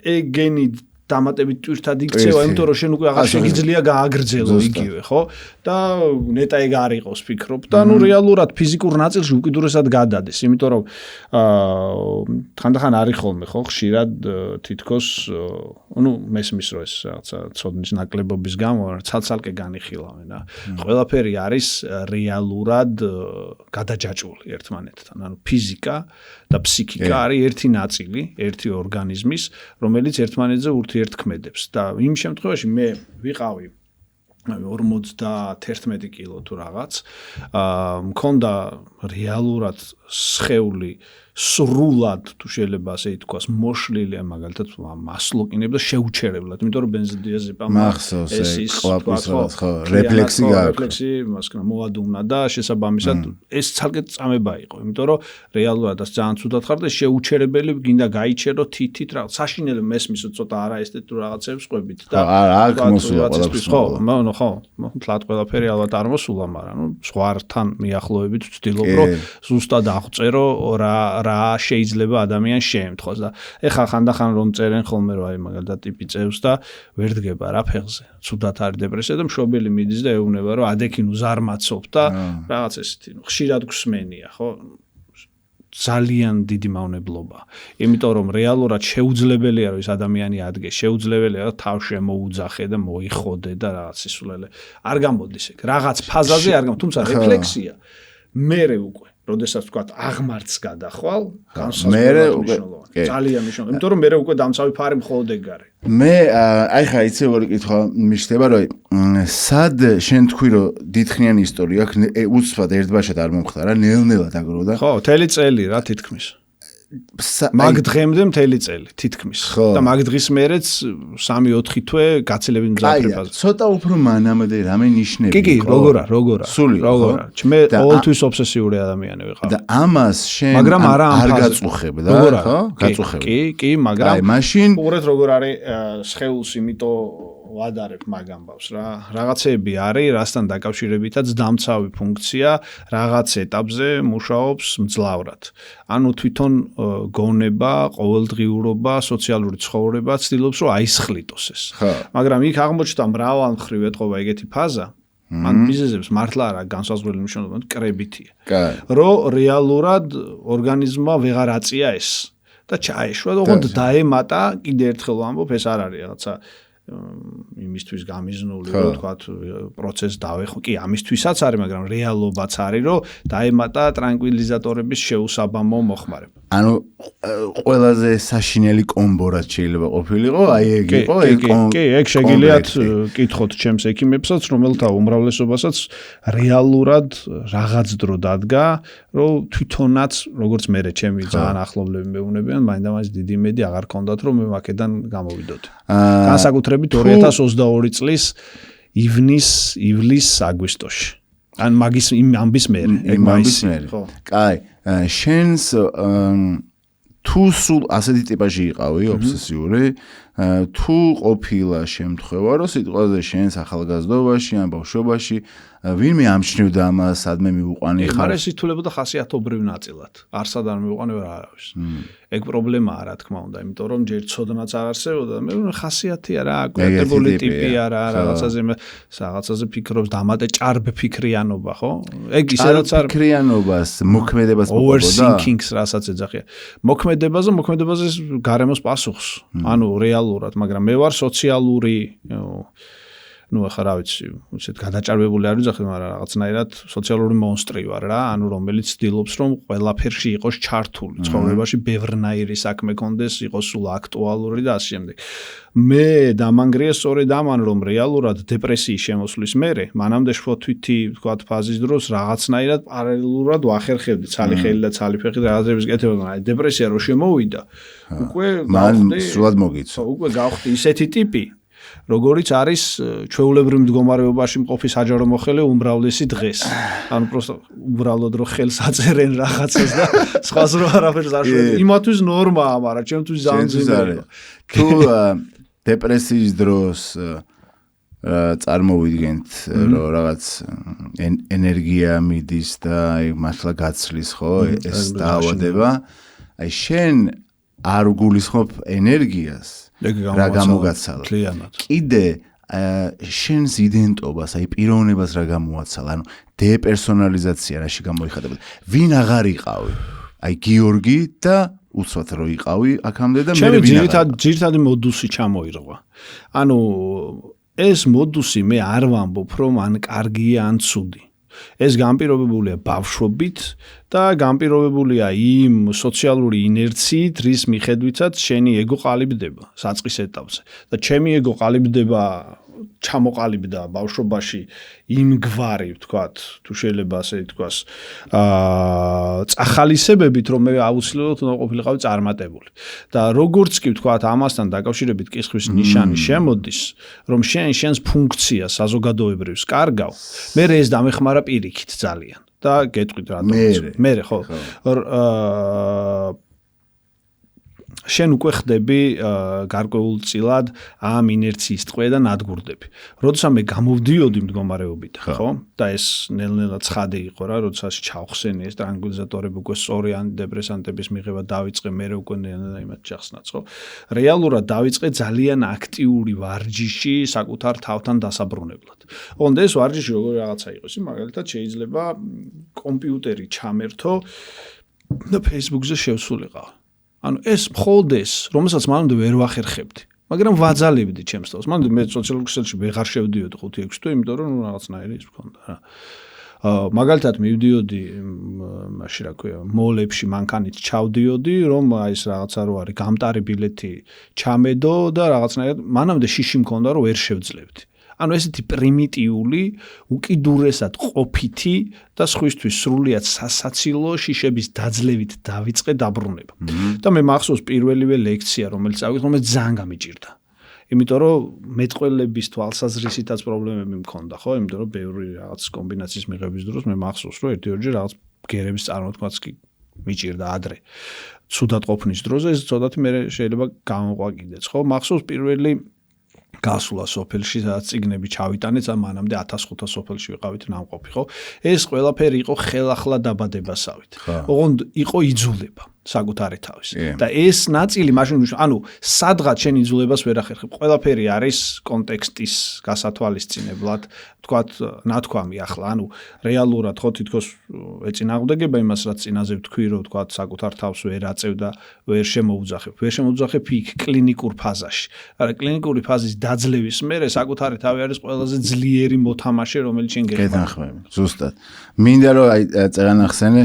ეგენი დამატებით ტვირთად იქცევა, იმიტომ რომ შენ უკვე აღარ შეგიძლია გააგრძელო იგივე, ხო? და ნეტა ეგ არ იყოს ფიქრობ და ნუ რეალურად ფიზიკურ ნაწილში უკიდურესად გადადეს, იმიტომ რომ ხანდახან არის ხოლმე, ხო, ხშირად თითქოს ნუ მესმის რომ ეს რაღაცა ცოდნის ნაკლებობის გამო ცალ-ცალკე განიხილავენ რა. ყველაფერი არის რეალურად გადაჯაჭვული ერთმანეთთან. ანუ ფიზიკა და ფსიქიკა არის ერთი ნაწილი, ერთი ორგანიზმის, რომელიც ერთმანეთზე ურთიერთქმედებს და იმ შემთხვევაში მე ვიყავი 51 კილო თუ რაღაც, მქონდა რეალურად სხეული სრულად თუ შეიძლება ასე ითქვას მოშლილი მაგალითად მასლოკინებ და შეუჩერებლად, იმიტომ რომ ბენზოდიაზეპინი ეს ის რეფლექსი მასკნა მოადუნა და შესაბამისად ეს ცალკე წამება იყო, იმიტომ რომ რეალურად ეს ძალიან ცუდად ხარ და შეუჩერებელი გინდა გაიჩერო თითით რაღაც საშინელი მესმის ცოტა არაესთეტ რაღაცებს ყვებით და აქ მოსულა ყველაფერი ხო, თლად ყველაფერი ალბათ არ მოსულა, მაგრამ ნუ ზღვართან მიახლოებით ვცდილობ რომ ზუსტად აღწერო რა შეიძლება ადამიანს შეემთხვას და ეხლა ხანდახან რომ წერენ ხოლმე რომ აი მაგალითად ტიპი წევს და ვერ დგება რა ფეხზე, ცუდად არის დეპრესია და მშობელი მიდის და ეუბნება რომ ადექინუ ზარმაცობ და რაღაც ესეთი ხშირად გვსმენია, ხო? ძალიან დიდი მავნებლობა. იმიტომ რომ რეალურად შეუძლებელია რომ ეს ადამიანი ადგეს, შეუძლებელია რომ თავ შემოუძახე და მოიხოდე და რაღაც ისულელე. არ გამოდის ეგ. რაღაც ფაზაზე არ გამოდის, თუმცა რეფლექსია მერე უკვე როდესაც თქვა აღმართს გადახვალ, მე განსაზღვრულად მნიშვნელოვანი. ძალიან მნიშვნელოვანი. იმიტომ რომ მე უკვე დამცავი ფარი მხოლოდ ეგ არის. მე აი ხა იცი ორი კითხვა მიშდება რომ სად შენ თქვი რომ დიდხნიანი ისტორია აქვს უცბად ერთბაშად არ მომხდარა ნელ-ნელად აგროვდა ხო მთელი წელი რა თითქმის მაგ დღემდე მთელი წელი თითქმის და მაგ დღის მერეც 3-4 თვე გაცილებით მზაფრებაზე ცოტა უფრო მანამდე რამე ნიშნები კი როგორა სული როგორა მე ყოველთვის ობსესიური ადამიანი ვიყავ და ამას შენ მაგრამ არა არ გაწუხებ და ხო გაწუხებ კი მაგრამ აი მაშინ უყურეთ როგორ არის სხეულს იმიტომ ვადარებ მაგ ამბავს რა რაღაცეები არის რასთან დაკავშირებითაც დამცავი ფუნქცია რაღაც ეტაპზე მუშაობს მძლავრად ანუ თვითონ გონება ყოველდღიურობა სოციალური ცხოვრება ცდილობს რომ აისხლიტოს ეს მაგრამ იქ აღმოჩნდა მრავალმხრივ ეთყობა ეგეთი ფაზა მან მიზეზებს მართლა არა განსაზღვრელი მნიშვნელობა კრებითია რომ რეალურად ორგანიზმმა ვეღარ აწია ეს და ჩაეშვა და ოღონდ დაემატა კიდე ერთხელ ვამბობ ეს არ არის რაღაცა იმისთვის გამიზნული რომ თქვა პროცესს დავეხო კი ამისთვისაც არის მაგრამ რეალობაც არის რომ დაემატა ტრანკვილიზატორების შეუსაბამო მოხმარება ანუ ყველაზე საშინელი კომბო რაც შეიძლება ყოფილიყო აი ეგ იყო კი ეგ შეგიძლიათ კითხოთ ჩემს ექიმებსაც რომელთა უმრავლესობასაც რეალურად რაღაც დრო დადგა რომ თვითონაც როგორც მე ჩემი ძალიან ახლობლები მეუბნებიან მაინდა-მაინც დიდი იმედი აღარ ქონდათ რომ მე მაკედან გამოვიდოდი განსაკუთრებით 2022 წლის ივლის-აგვისტოში ან მაგის ამბის მერე ეგ მაისი ხო კაი შენს თუ სულ ასეთი ტიპაჟი იყავი ობსესიური თუ ყოფილა შემთხვევა რომ სიტყვაზე შენს ახალგაზრდობაში ან ბავშვობაში ვინმე ამჩნევდა ამას სადმე მიუყვანი ხარ ეს ითვლებოდა ხასიათობრივ ნაწილად არსად არ მიუყვანი ვერ არავის ეგ პრობლემაა რა თქმა უნდა იმიტომ რომ ჯერ ცოდნაც არ არსებობდა მე ხასიათია რა კვირტებული ტიპია რა რაღაცაზე ფიქრობს დამატე ჭარბ ფიქრიანობა ხო ეგ ისედაც არ ფიქრიანობას მოქმედებას მოყვებოდა overthinking-ს რასაც ეძახიან მოქმედებაზე გარემოს პასუხს ანუ რეალურად მაგრამ მე ვარ სოციალური ну ახლა რა ვიცი, უცეთ გადაჭარბებული არ ვიძახი, მაგრამ რაღაცნაირად სოციალური მონსტრი ვარ რა, ანუ რომელიც ცდილობს რომ ყველაფერში იყოს ჩართული, ცხოვრებაში ბევრნაირი საქმე კონდეს, იყოს სულ აქტუალური და ასე შემდეგ. მე დამანგრია სწორედ ამან რომ რეალურად დეპრესიის შემოსვლის მერე, მანამდე შფოთვითი, თქვათ, ფაზის დროს რაღაცნაირად პარალელურად ვახერხებდი ცალიხელი და ცალიფეხი რაღაცების კეთება, აი დეპრესია რო შემოვიდა, უკვე მან სულად მოგიწვა. უკვე გავხდი ისეთი ტიპი როგორიც არის ჩვეულებრივ მდგომარეობაში მყოფი საჯარო მოხელე უმრავლესი დღეს. ანუ просто უბრალოდ რო ხელს აწერენ რაღაცას და სხვას რო არაფერს არ შეუძლია. იმათვის ნორმაა, მაგრამ ჩემთვის ძალიან ძნელია. თუ დეპრესიის დროს წარმოვიდგენთ რომ რაღაც ენერგია მიდის და აი მართლა გაცლის ხო ეს დაავადება, აი შენ არ გულისხმობ ენერგიას რა გამოგაცალა კიდე შენს იდენტობას აი პიროვნებას რა გამოაცალა ანუ დეპერსონალიზაცია რაში გამოიხატებოდა ვინ აღარ იყავი აი გიორგი და უცბად რო იყავი აქამდე და მე ძირითადი მოდუსი ჩამოირღვა ანუ ეს მოდუსი მე არ ვამბობ რომ ან კარგია ან ცუდი ეს განპირობებულია ბავშვობით და განპირობებულია იმ სოციალური ინერციით, რის მიხედვითაც შენი ეგო ყალიბდება საწყის ეტაპზე. და ჩემი ეგო ყალიბდება ჩამოყალიბდა ბავშვობაში იმ გვარი, ვთქვათ, თუ შეიძლება ასე ითქვას, წახალისებებით, რომ მე აუცილებლად უნდა ყოფილიყავი წარმატებული. და როგორც კი ვთქვათ, ამასთან დაკავშირებით კითხვის ნიშანი შემოდის, რომ შენს ფუნქციას საზოგადოებრივს კარგავ, მე ეს დამეხმარა პირიქით ძალიან. და გეტყვით რა მე ხო შენ უკვე ხდები გარკვეულწილად ამ ინერციის ტყვე და ნადგურდები. როდესაც მე გამოვდიოდი მდგომარეობით, ხო? და ეს ნელ-ნელა ცხადი იყო რა, როდესაც ჩავხსენი ეს ტრანკვილიზატორები უკვე სწორი ანტიდეპრესანტების მიღება დავიწყე, მე უკვე ნელ-ნელა იმათ ჩახსნაც, ხო? რეალურად დავიწყე ძალიან აქტიური ვარჯიში საკუთარ თავთან დასაბრუნებლად. ოღონდ ეს ვარჯიში როგორი რაღაცა იყოს, მაგალითად შეიძლება კომპიუტერი ჩამერთო და Facebook-ზე შევსულიყავ. ანუ ეს მხოლოდ ეს, რომელსაც მანამდე ვერ ვახერხებდი. მაგრამ ვაძალებდი ჩემს თავს. მანამდე მე სოციალურ ქსელში ვეღარ შევდიოდი 5-6 თვე, იმიტომ რომ რაღაცნაირი ის მქონდა რა. მაგალითად მივდიოდი მაშინ რა ქვია მოლებში მანქანით ჩავდიოდი რომ აი ეს რაღაცა რო არის გამტარი ბილეთი ჩამედო და რაღაცნაირად მანამდე შიში მქონდა რომ ვერ შევძლებდი ანუ ესეთი პრიმიტიული უკიდურესად ყოფითი და სხვისთვის სრულიად სასაცილო შიშების დაძლევით დავიწყე დაბრუნება და მე მახსოვს პირველივე ლექცია რომელიც ავიღე რომელიც ძალიან გამიჭირდა იმიტომ რომ მეტყველების თვალსაზრისითაც პრობლემები მქონდა ხო იმიტომ რომ ბევრი რაღაც კომბინაციის მიღების დროს მე მახსოვს რომ ერთ-ერთჯერ რაღაც გერების წარმოთქმაც კი მიჭირდა ადრე ცუდად ყოფნის დროზე ეს ცოტათი მე შეიძლება გამოყვა კიდეც ხო მახსოვს პირველი გასულა სოფელში სადაც ციგნები ჩავიტანეთ და მანამდე 1500 სოფელში ვიყავით ნამყოფი ხო ეს ყველაფერი იყო ხელახლა დაბადებასავით ოღონდ იყო იძულება საკუთარი თავის და ეს ნაწილი მაშინ ანუ სადღაც შენ იძულებას ვერ ახერხებ ყველაფერი არის კონტექსტის გასათვალისწინებლად თქვათ ნათქვამი ახლა ანუ რეალურად ხო თითქოს ეწინააღმდეგება იმას რაც წინაზე ვთქვი რომ თქვათ საკუთარ თავს ვერ აწევ და ვერ შემოუძახებ იქ კლინიკურ ფაზაში არა კლინიკური ფაზის დაძლევის მერე საკუთარი თავი არის ყველაზე ძლიერი მოთამაშე რომელიც შენ გეთანხმები ზუსტად მინდა რომ აი წერანახსენე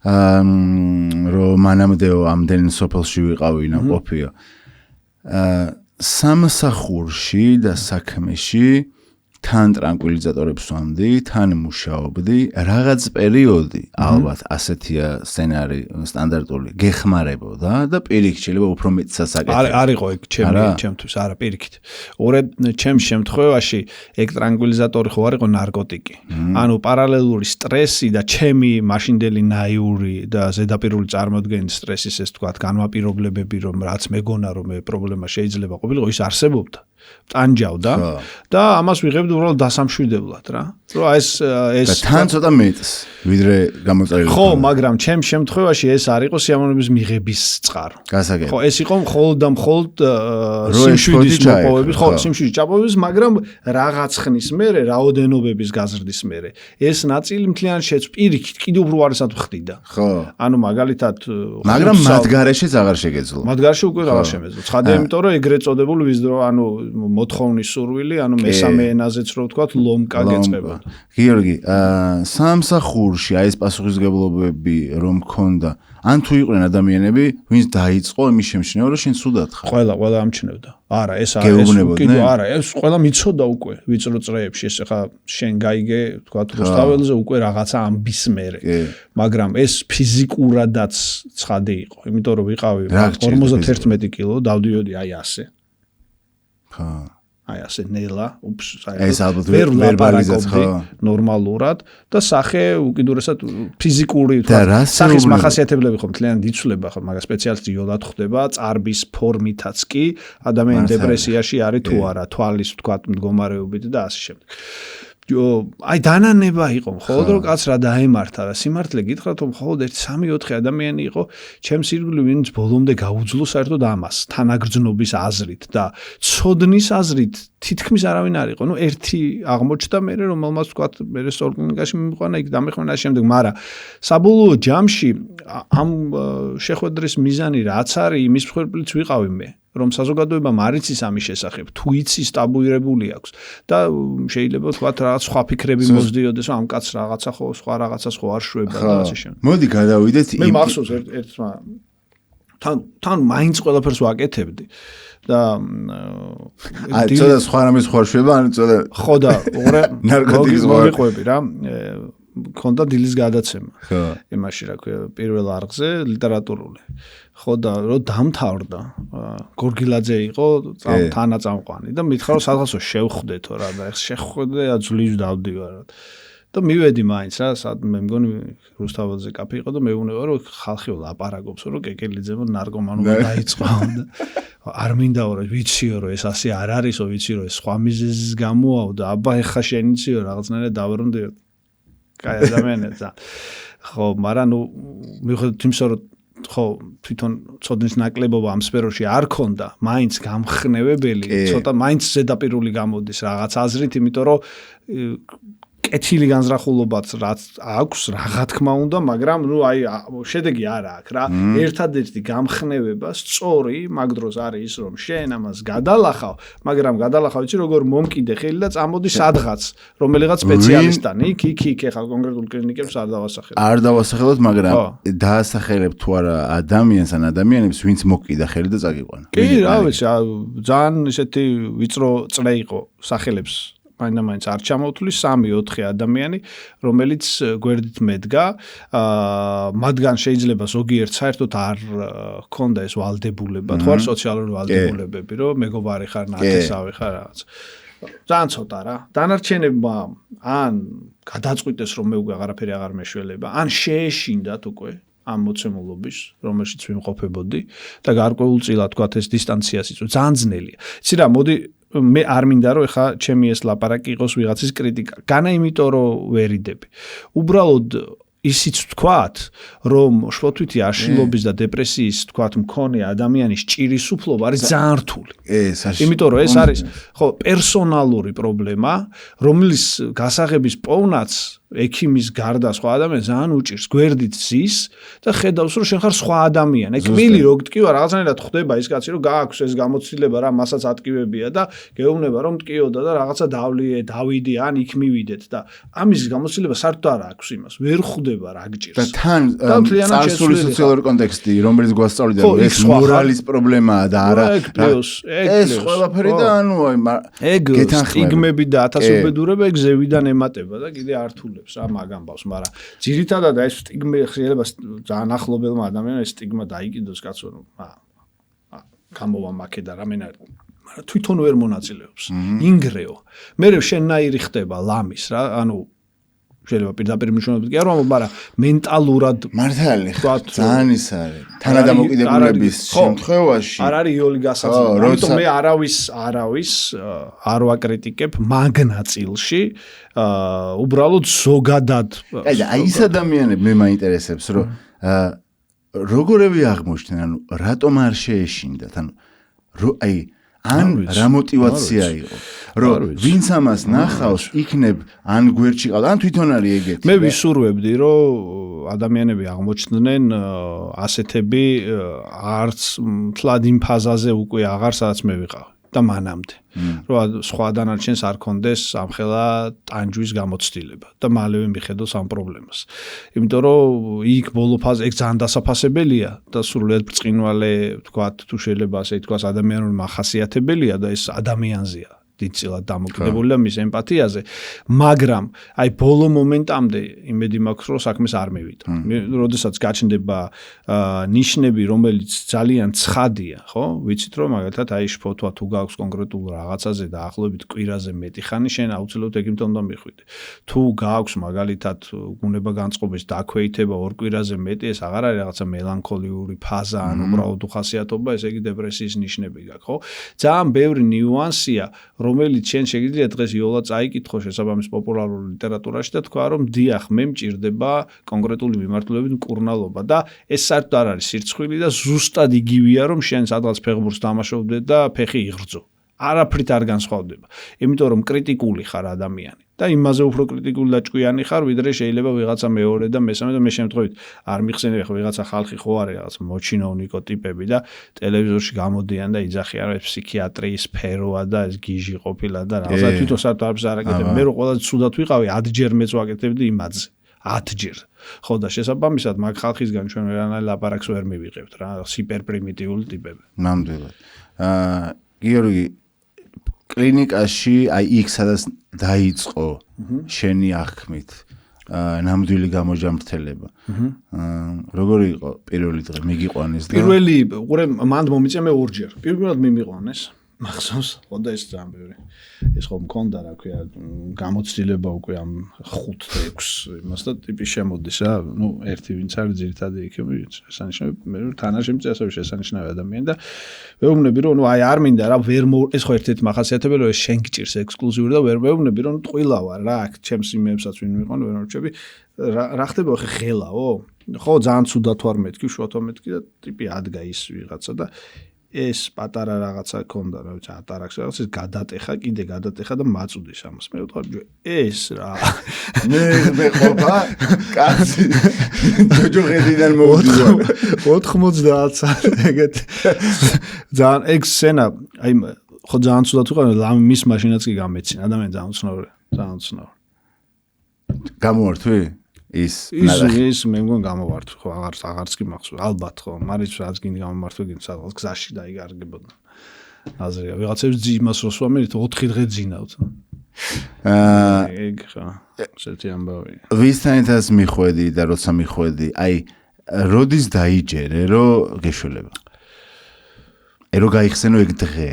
რომ მანამდეო ამდენ სოფელში ვიყავი ნაყოფიო სამსახურში და საქმეში თან ტრანკვილიზატორებს ვამდი, თან მუშაობდი, რაღაც პერიოდი ალბათ ასეთია სცენარი სტანდარტული გეხმარებოდა და პირიქით შეიძლება უფრო მეტსაც აკეთებდა. არ იყო ეგ ჩემთვის, არა პირიქით. ორედ ჩემს შემთხვევაში ეგ ტრანკვილიზატორი ხო არ იყო ნარკოტიკი. ანუ პარალელური სტრესი და ჩემი მაშინდელი ნაიური და ზედაპირული წარმოდგენის სტრესის ეს თქვა განმაპირობლებები რომ რაც მეგონა რომ პრობლემა შეიძლება ყოფილიყო ის არსებობდა. ტანჯავდა და ამას ვიღებდი უბრალოდ დასამშვიდებლად რა. რომ ეს და თან ცოტა მეტს ვიდრე გამოწერილი. ხო, მაგრამ ჩემს შემთხვევაში ეს არ იყო სიამოვნების მიღების წყარო. გასაგები. ხო, ეს იყო მხოლოდ და მხოლოდ სიმშვიდის მოპოვების, ხო, სიმშვიდის ჩაპოვების, მაგრამ რაღაც ხნის მერე, რაოდენობების გაზრდის მერე. ეს ნაწილი მთლიანად შეწპირიქით, კიდევ უფრო არასად ვხდიდა. ხო. ანუ მაგალითად მაგრამ მათ გარეშეც აღარ შეგეძლო. მათ გარეშე უკვე აღარ შემეძლო. ცხადია, იმიტომ რომ ეგრეთ წოდებული ვიზდრო, ანუ მოთხოვნის სურვილი, ანუ მესამე ენაზეც რო ვთქვათ, ლომკა გეწყება. გიორგი, სამსახურში აი ეს პასუხისმგებლობები რომ მქონდა, ან თუ იყვნენ ადამიანები, ვინც დაიწყო იმის შემჩნევა, რომ შენ სუდად ხარ. ყველა ამჩნევდა. არა, ეს კიდევ არა, ეს ყველა მიცოდა უკვე ვიწრო წრეებში, ეს ახლა შენ გაიგე, ვთქვათ, რუსთაველზე უკვე რაღაცა ამბის მერე. მაგრამ ეს ფიზიკურადაც ცხადი იყო, იმიტომ რომ ვიყავი 51 კილო, დავდიოდი აი ასე. აი ასე ნელა, ეს ალბათ ვერ ლაპარაკობდი ნორმალურად და სახე უკიდურესად ფიზიკური სახის მახასიათებლები ხომ მთლიანად იცვლება ხომ, მაგას სპეციალისტი იოლად ხვდება, წარბის ფორმითაც კი ადამიანი დეპრესიაში არის თუ არა, თვალის ვთქვათ მდგომარეობით და ასე შემდეგ. აი დანანება იყო მხოლოდ რომ კაც რა დაემართა რა სიმართლე გითხრათ რომ მხოლოდ 1-3-4 ადამიანი იყო ჩემს ირგვლივ ვინც ბოლომდე გაუძლო საერთოდ ამას თანაგრძნობის აზრით და ცოდნის აზრით თითქმის არავინ არ იყო ნუ ერთი აღმოჩნდა მე რომელმაც ვთქვათ მე სტორკლინიკაში მიმიყვანა იქ დამეხმარა შემდეგ მაგრამ საბოლოო ჯამში ამ შეხვედრის მიზანი რაც არის იმის მსხვერპლიც ვიყავი მე რომ საზოგადოებამ არ იცის ამის შესახებ, თუ იცის ტაბუირებული აქვს და შეიძლება ვთქვათ რაღაც სხვა ფიქრები მოსდიოდეს, რომ ამ კაცს რაღაცა ხო, სხვა რაღაცას ხო არ შვება და ასე შემდეგ. მოდი გადავიდეთ მე მახსოვს ერთმა თან მაინც ყველაფერს ვაკეთებდი და აი ცოტა სხვა რამეს ხო არ შვება, ანუ ცოტა ხო და ნარკოტიკის მოვიყვები რა. ქონდა დილის გადაცემა. იმაში რა ქვია, პირველ არხზე ლიტერატურული. ხო და რო დამთავრდა, გორგილაძე იყო თანაწამყვანი და მითხრა რომ სადღაცო შევხვდეთო რა და ეხ შეხვდე და ძლივ დავდივარ. და მივედი მაინც რა, მე მგონი რუსთაველზე კაფე იყო და მეუბნება რომ ხალხი ლაპარაკობს რომ კეკელიძემ ნარკომანობა დაიწყო და არ მინდაო რა ვიციო რომ ეს ასე არ არისო, ვიცი რომ ეს სხვა მიზეზის გამოაო და აბა ეხა შენიციო რაღაცნაირად დავარუნდიო. კაი ადამიანებია. ხო, მაგრამ ნუ მიუხედავად იმისა რომ ხო თვითონ ცოდნის ნაკლებობა ამ სფეროში არ ქონდა, მაინც გამხნევებელი, ცოტა მაინც ზედაპირული გამოდის რაღაც აზრით, იმიტომ რომ კეთილი განზრახულობაც რაც აქვს რა თქმა უნდა, მაგრამ შედეგი არა აქვს რა. ერთადერთი გამხნევება სწორი მაგ დროს არის ის, რომ შენ ამას გადალახავ, მაგრამ გადალახავ იცი როგორ მომკიდე ხელი და წამოდი სადღაც, რომელიღაც სპეციალისტთან, იქ ეხლა კონკრეტულ კლინიკებს არ დავასახელებ. არ დავასახელოთ, მაგრამ დაასახელებ თუ არა ადამიანს ან ადამიანებს, ვინც მოკიდა ხელი და წაგიყვანა. კი, რა ვიცი, ძალიან ისეთი ვიწრო წრე იყო სახელებს მაინც არ ჩამოვთვლის 3-4 ადამიანი, რომელიც გვერდით მედგა, მათგან შეიძლება ზოგიერთ საერთოდ არ ჰქონდა ეს ვალდებულება, თუ არ სოციალური ვალდებულებები, რომ მეგობარი ხარ, ნათესავი ხარ რაღაც. ძალიან ცოტა რა. დანარჩენებმა ან გადაწყვიტეს, რომ მე უკვე აღარაფერი აღარ მეშველება, ან შეეშინდათ უკვე ამ მოცემულობის, რომელშიც ვიმყოფებოდი და გარკვეულწილად თქვათ ეს დისტანციას იწვევს. ძალიან ძნელია. იცი რა, მოდი მე არ მინდა რომ ეხა ჩემი ეს ლაპარაკი იყოს ვიღაცის კრიტიკა. განა იმიტომ რომ ვერიდები. უბრალოდ ისიც ვთქვათ, რომ შფოთვითი აშლილობის და დეპრესიის თქვათ მქონე ადამიანის ჭირის უფლობა არის ძალიან რთული. იმიტომ რომ ეს არის ხო პერსონალური პრობლემა, რომლის გასაღების პოვნაც ექიმის გარდა სხვა ადამიანს ძალიან უჭირს, გვერდით ზის და ხედავს რომ შენ ხარ სხვა ადამიანი. კბილი რო გტკივა რაღაცნაირად ხვდება ის კაცი რომ გააქვს ეს გამოცდილება რა მასაც ატკივებია და გეუბნება რომ ტკიოდა და რაღაცა დავიდი ან იქ მივიდეთ და ამის გამოცდილება საერთოდ არ აქვს იმას. ვერ ხვდება რა გჭირს. და თან წარსული სოციალური კონტექსტი რომელიც გვასწავლიდა რომ ეს მორალის პრობლემაა და არა ეს ყველაფერი და ანუ ეგ სტიგმები და ათასობედურება ეგ ზევიდან ემატება და კიდე ართულებს რა მაგ ამბავს, მაგრამ ძირითადად ეს სტიგმა შეიძლება ძალიან ახლობელმა ადამიანს სტიგმა დაიკიდოს კაცო რომ გამოვა მაქე და რამენარ მაგრამ თვითონ ვერ მონაწილეობს. ინგრეო. მე შენნაირი ხდება ლამის რა, ანუ შეიძლება პირდაპირ მნიშვნელობით კი არ ვამბობ, მაგრამ მენტალურად მართალი ძალიან ის არის. თანადამოკიდებულების შემთხვევაში არ არის იოლი გასაწევი. ამიტომ მე არავის არ ვაკრიტიკებ მაგ ნაწილში, უბრალოდ ზოგადად. აი ეს ადამიანები მე მაინტერესებს, რომ როგორები აღმოჩნდნენ, ანუ რატომ არ შეეშინდათ, ანუ აი ან რა мотиваცია იყო რომ ვინც ამას ნახავს იქნებ ან გვერდში ყავდა ან თვითონ არის ეგეთი მე ვისურვებდი რომ ადამიანები აღმოჩნდნენ ასეთები არც თლად იმ ფაზაზე უკვე აღარ სადაც მე ვიყავ და მანამდე რომ სხვა დანარჩენს არ კონდეს ამხელა ტანჯვის გამოცდილება და მალევე მიხედოს ამ პრობლემას. იმიტომ რომ იქ ბოლო ფაზა ეგ ძალიან დასაფასებელია და სრულიად ბრწყინვალე თქვათ თუ შეიძლება ასე ითქვას ადამიანური მახასიათებელია და ეს ადამიანზეა დიდწილად დამოკიდებული და მის ემპათიაზე, მაგრამ აი ბოლო მომენტამდე იმედი მაქვს რომ საქმეს არ მივიდა. როდესაც გაჩნდება ნიშნები, რომელიც ძალიან ცხადია, ხო? ვიცით რომ მაგალითად აი შფოთვა თუ გაქვს კონკრეტულ რაღაცაზე და ახლობით კვირაზე მეტი ხანი შენ აუცილებლად ეგიმთან უნდა მიხვიდე. თუ გაქვს მაგალითად გუნება განწყობის დაქვეითება ორ კვირაზე მეტი, ეს აღარ არის რაღაცა მელანქოლიური ფაზა ან უბრალოდ უხასიათობა, ესე იგი დეპრესიის ნიშნები გაქვს, ხო? ძალიან ბევრი ნიუანსია რომელიც შენ შეგიძლია დღეს იოლად წაიკითხო შესაბამის პოპულარულ ლიტერატურაში და თქვა რომ დიახ მე მჭირდება კონკრეტული მიმართულებით მკურნალობა და ეს საერთოდ არ არის სირცხვილი და ზუსტად იგივეა რომ შენ სადღაც ფეხბურთს თამაშობდე და ფეხი იღრძო. არაფრით არ განსხვავდება. იმიტომ რომ კრიტიკული ხარ ადამიანი და იმაზე უფრო კრიტიკული და ჭკვიანი ხარ, ვიდრე შეიძლება ვიღაცა მეორე და მესამე და მე შემთხვევით არ მიხსენე ხო ვიღაცა ხალხი ხო არის რაღაც მოჩინოვნიკო ტიპები და ტელევიზორში გამოდიან და იძახიან რომ ეს ფსიქიატრიის სფეროა და ეს გიჟი ყოფილა და რაღაცა თვითონ საერთოდ არ აკეთებ. მე რო ყველაზე ცუდად ვიყავი 10 ჯერ მეც ვაკეთებდი იმაზე. 10 ჯერ. ხო და შესაბამისად მაგ ხალხისგან ჩვენ ვერანაირ ლაპარაკს ვერ მივიღებთ რა, ჰიპერ პრიმიტიული ტიპები. ნამდვილად. გიორგი კლინიკაში აი იქ სადაც დაიწყო შენი აღქმით ნამდვილი გამოჯამრთელება. როგორი იყო პირველი დღე მიგიყვანეს და პირველი უყურე მანდ მომიწია მე ორჯერ. პირველად მიმიყვანეს. მახსოვს, ხო და ეს ძალიან ბევრი. ეს ხო მქონდა რა ქვია გამოცდილება უკვე ამ 5-6 იმას და ტიპი შემოდის რა. ნუ ერთი ვინც არის ძირითადი იქები, შესანიშნავი მე თანაშემწე ასევე შესანიშნავი ადამიანი და ვეუბნები რომ ნუ აი არ მინდა რა ვერ ეს ხო ერთ-ერთი მახასიათებელი რომ ეს შენ გჭირს ექსკლუზიური და ვერ ვეუბნები რომ ტყილა ვარ რა აქ ჩემს იმებსაც ვინ მიყონ ვერ მორჩები რა ხდება ხო ღელაო? ხო ძალიან ცუდად ვარ მეთქი, შუათო მეთქი და ტიპი ადგა ის ვიღაცა და ეს პატარა რაღაცა ქონდა, რა ვიცი, ატარაქს რაღაც ეს გადატეხა, კიდე გადატეხა და მაწუდეს ამას. მე ვთქვი, ეს რა. მე ყოფა კაცი ჯოჯოღედიდან მოვიდივარ 90 საათი ეგეთ. ძალიან ეგ სცენა, აი ხო ძალიან ცუდად ვიყავ, მის მაშინაც კი გამეცინა, ადამიანი ძალიან უცნაური, ძალიან უცნაური. გამოვართვი? ის მე მგონი გამოვართვი, ხო, აღარც კი მახსოვს, ალბათ ხო, მაგრამ რაც გინდა გამომართვი, გინდა სადღაც გზაში დაიგარგებოდა. აზრია, ვიღაცებს ძიმას როსვამერით 4 დღე ძინავთ. ეგ ხა, ესეთი ამბავია. ვისთანაც მიხვედი და როცა მიხვედი, აი, როდის დაიჯერე, რომ გეშველება? რო გაიხსენო ეგ დღე.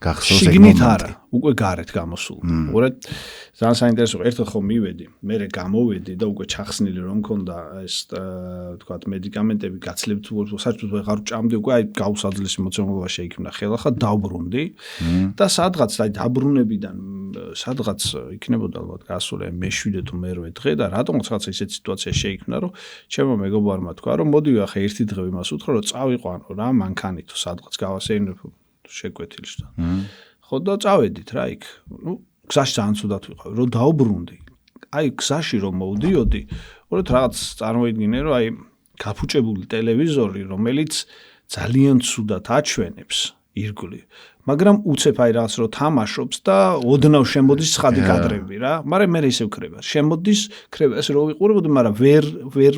გახსოვს ეგ შიგნით არა, უკვე გარეთ გამოსულ. უბრალოდ ძალიან საინტერესო, ერთად ხო მივედი, მე გამოვედი და უკვე ჩახსნილი რომ მქონდა ეს თქვათ მედიკამენტები გაცლებთ საერთოდ ვეღარ ვჭამდი, უკვე აი გაუსაძლისი მოცემულობა შეიქმნა ხელა, ხა დავბრუნდი და სადღაც აი დაბრუნებიდან სადღაც იქნებოდა ალბათ გასული მე-7 თუ მე-8 დღე და რატომაც რაღაცა ისეთი სიტუაცია შეიქმნა, რომ ჩემო მეგობარმა თქვა, რომ მოდი ახლა ერთი დღე იმას უთხრა, რომ წავიყვანო რა მანქანი თუ სადღაც გავასეირნებო შეკვეთილში. ხო და წავედით რა იქ. ნუ გზაში ძალიან ცუდად ვიყავ, რომ დაუბრუნდი. აი გზაში რომ მოვდიოდი, უბრალოდ რაღაც წარმოიდგინე, რომ აი გაფუჭებული ტელევიზორი, რომელიც ძალიან ცუდად აჩვენებს ირგვლივ. მაგრამ უცებ აი რაღაც რო თამაშობს და ოდნავ შემოდის ცხადი კადრები რა. მაგრამ მე ისევ ქრება. შემოდის, ქრება, ეს რო ვიყურებოდი, მაგრამ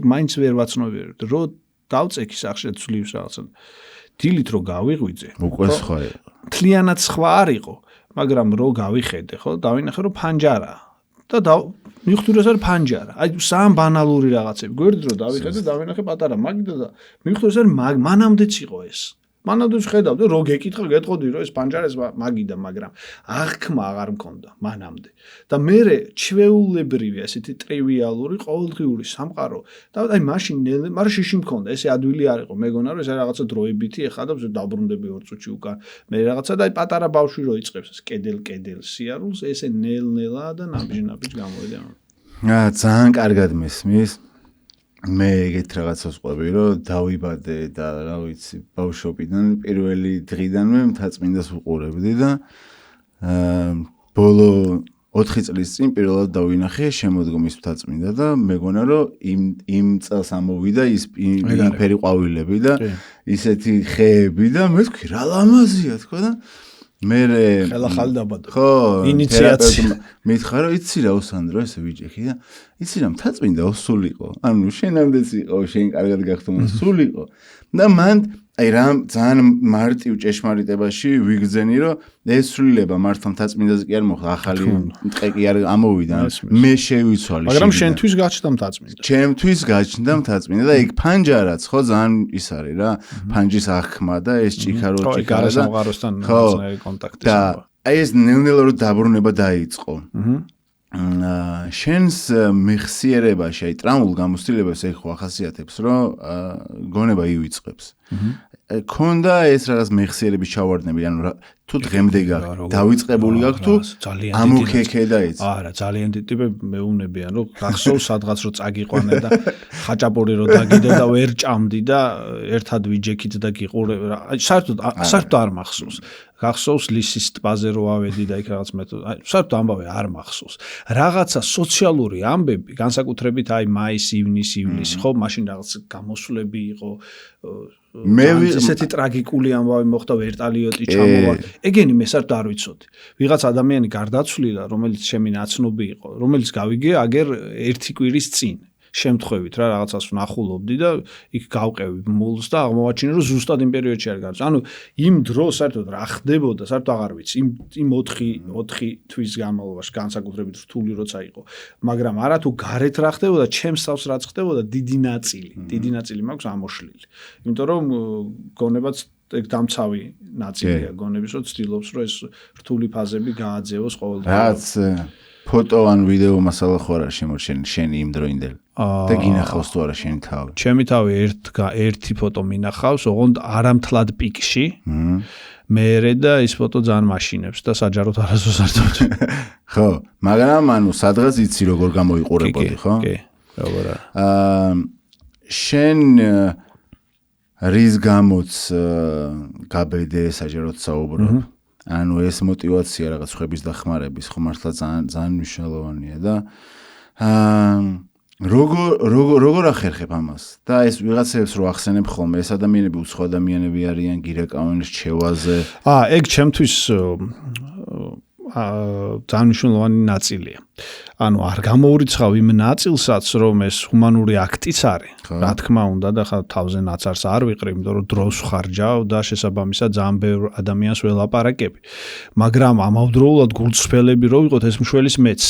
მაინც ვერ ვაცნობიერებდი. რო დავწექი სახში ცვლივს რაღაცა. დილით რო გავიღვიძე. უკვე სხვა იყო. თლიანად სხვა არ იყო, მაგრამ რო გავიხედე, ხო, დავინახე რომ ფანჯარაა. და მივხვდი რომ ეს არის ფანჯარა. აი სამ ბანალური რაღაცები. გვერდით რო დავიხედე, დავინახე პატარა მაგიდა და მივხვდი რომ ეს მანამდეც იყო ეს. მანამდეც ხედავდი, რო გეკითხა, გეტყოდი რომ ეს ფანჯარა ეს მაგიდა, მაგრამ აღქმა აღარ მქონდა მანამდე. და მე ჩვეულებრივი ასეთი ტრივიალური ყოველდღიური სამყარო და აი მაშინ მაგრამ შიში მქონდა, ესე ადვილი არ იყო, მეგონა რომ ეს რაღაცა დროებითი ეხლა და დაბრუნდები 2 წუთში უკან. მე რაღაცა და აი პატარა ბავშვი რო იწყებს ეს კედელ სიარულს, ესე ნელ-ნელა და ნაბიჯ გამოვიდა. ძალიან კარგად მესმის. მე ეგეთ რაღაცას ყვები, რომ დავიბადე და რა ვიცი, ბავშვობიდან პირველი დღიდანვე მთაწმინდას ვუყურებდი და ბოლო 4 წლის წინ პირველად დავინახე შემოდგომის მთაწმინდა და მეგონა რომ იმ წელს ამოვიდა ის იმფერი ყვავილები და ისეთი ხეები და მე ვთქვი რა ლამაზია თქო და მე ხელახალი დაბადო. ხო, ინიციაცია. მითხრა რომ იცი რა ოსანდრო ესე ვიჯექი და იცი რა მთაწმინდა ოსულიყო. ანუ შენამდეც იყო, შენ კარგად გახტომო სულიყო. და მან აი რა ძალიან მარტივ ჭეშმარიტებაში ვიგრძენი რომ ეს სრულება მართლა მთაწმინდაზე კი არ მოხდა, ახალი ტყე კი არ ამოვიდა. მე შევიცვალე. მაგრამ შენთვის გაჩნდა მთაწმინდა. ჩემთვის გაჩნდა მთაწმინდა და ეგ ფანჯარაც ხო ძალიან ის არის რა, ფანჯის აღქმა და ეს ჭიქარო და გარესამყაროსთან რაღაცნაირი კონტაქტი. და აი ეს ნელ-ნელა რო დაბრუნება დაიწყო. შენს მეხსიერებაში აი ტრამულ გამოცდილებას ეგ ხო ახასიათებს რომ გონება ივიწყებს. ქონდა ეს რაღაც მეხსიერების ჩავარდნები, ანუ თუ დღემდე გაქვს დავიწყებული გაქვს თუ ამოქექე და იცი. არა, ძალიან დიდი ტიპები მეუბნებიან, რომ გახსოვს სადღაც რო წაგიყვანე და ხაჭაპური რო დაგიდე და ვერ ჭამდი და ერთად ვიჯექით და გიყურე. აი საერთოდ არ მახსოვს. გახსოვს ლისის ტბაზე რო ავედი და იქ რაღაც მეთოდი. აი საერთოდ ამბავი არ მახსოვს. რაღაცა სოციალური ამბები, განსაკუთრებით აი მაისი, ივნისი, ხო, მაშინ რაღაც გამოსვლები იყო. მე ესეთი ტრაგიკული ამბავი მოხდა ვერტალიოტი ჩამოვა. ეგენი მე საერთოდ არ ვიცოდი. ვიღაც ადამიანი გარდაცვლილა, რომელიც ჩემი ნაცნობი იყო, რომელიც გავიგე აგერ 1 კვირის წინ. შემთხვევით რა რაღაცას ვნახულობდი და იქ გავყევი მულს და აღმოვაჩინე რომ ზუსტად იმ პერიოდში არ გარდა. ანუ იმ დროს საერთოდ რა ხდებოდა, საერთოდ აღარ ვიცი. იმ 4 თვის განმავლობაში განსაკუთრებით რთული როცა იყო. მაგრამ არა თუ გარეთ რა ხდებოდა, ჩემს თავს რაც ხდებოდა, დიდი ნაწილი მაქვს ამოშლილი. იმიტომ რომ გონებაც ეგ დამცავი ნაწილია გონების, რომ ცდილობს რომ ეს რთული ფაზები გააძევოს ყოველდღე. რაც ფოტო ან ვიდეო მასალა ხო არა შემორჩენილი შენი იმ დროინდელი და გინახავს თუ არა შენი თავი. ჩემი თავი ერთი ფოტო მინახავს, ოღონდ არამთლად პიკში. მერე და ის ფოტო ძალიან მაშინებს და საჯაროდ არასდროს არ დავჭი. ხო, მაგრამ ანუ სადღაც იცი როგორ გამოიყურებოდი, ხო? კი, როგორ არა. შენ რის გამოც გაბედე საჯაროდ საუბრობ. ანუ ეს мотиваცია რაღაც ხების დახმარების ხო მართლა ძალიან მნიშვნელოვანია და როგორ ახერხებ ამას და ეს ვიღაცებს რო ახსენებ ხოლმე ეს ადამიანები უცხო ადამიანები არიან გირეკავენ რჩევაზე ეგ ჩემთვის ძალიან მნიშვნელოვანი ნაწილია ანუ არ გამოურიცხავ იმ ნაწილსაც რომ ეს ჰუმანური აქტიც არის რა თქმა უნდა და ხა თავზე ნაცარს არ ვიყრი იმიტომ რომ დროს ვხარჯავ და შესაბამისად ძალიან ბევრ ადამიანს ველაპარაკები მაგრამ ამავდროულად გულწრფელები რო ვიყოთ ეს მშველის მეც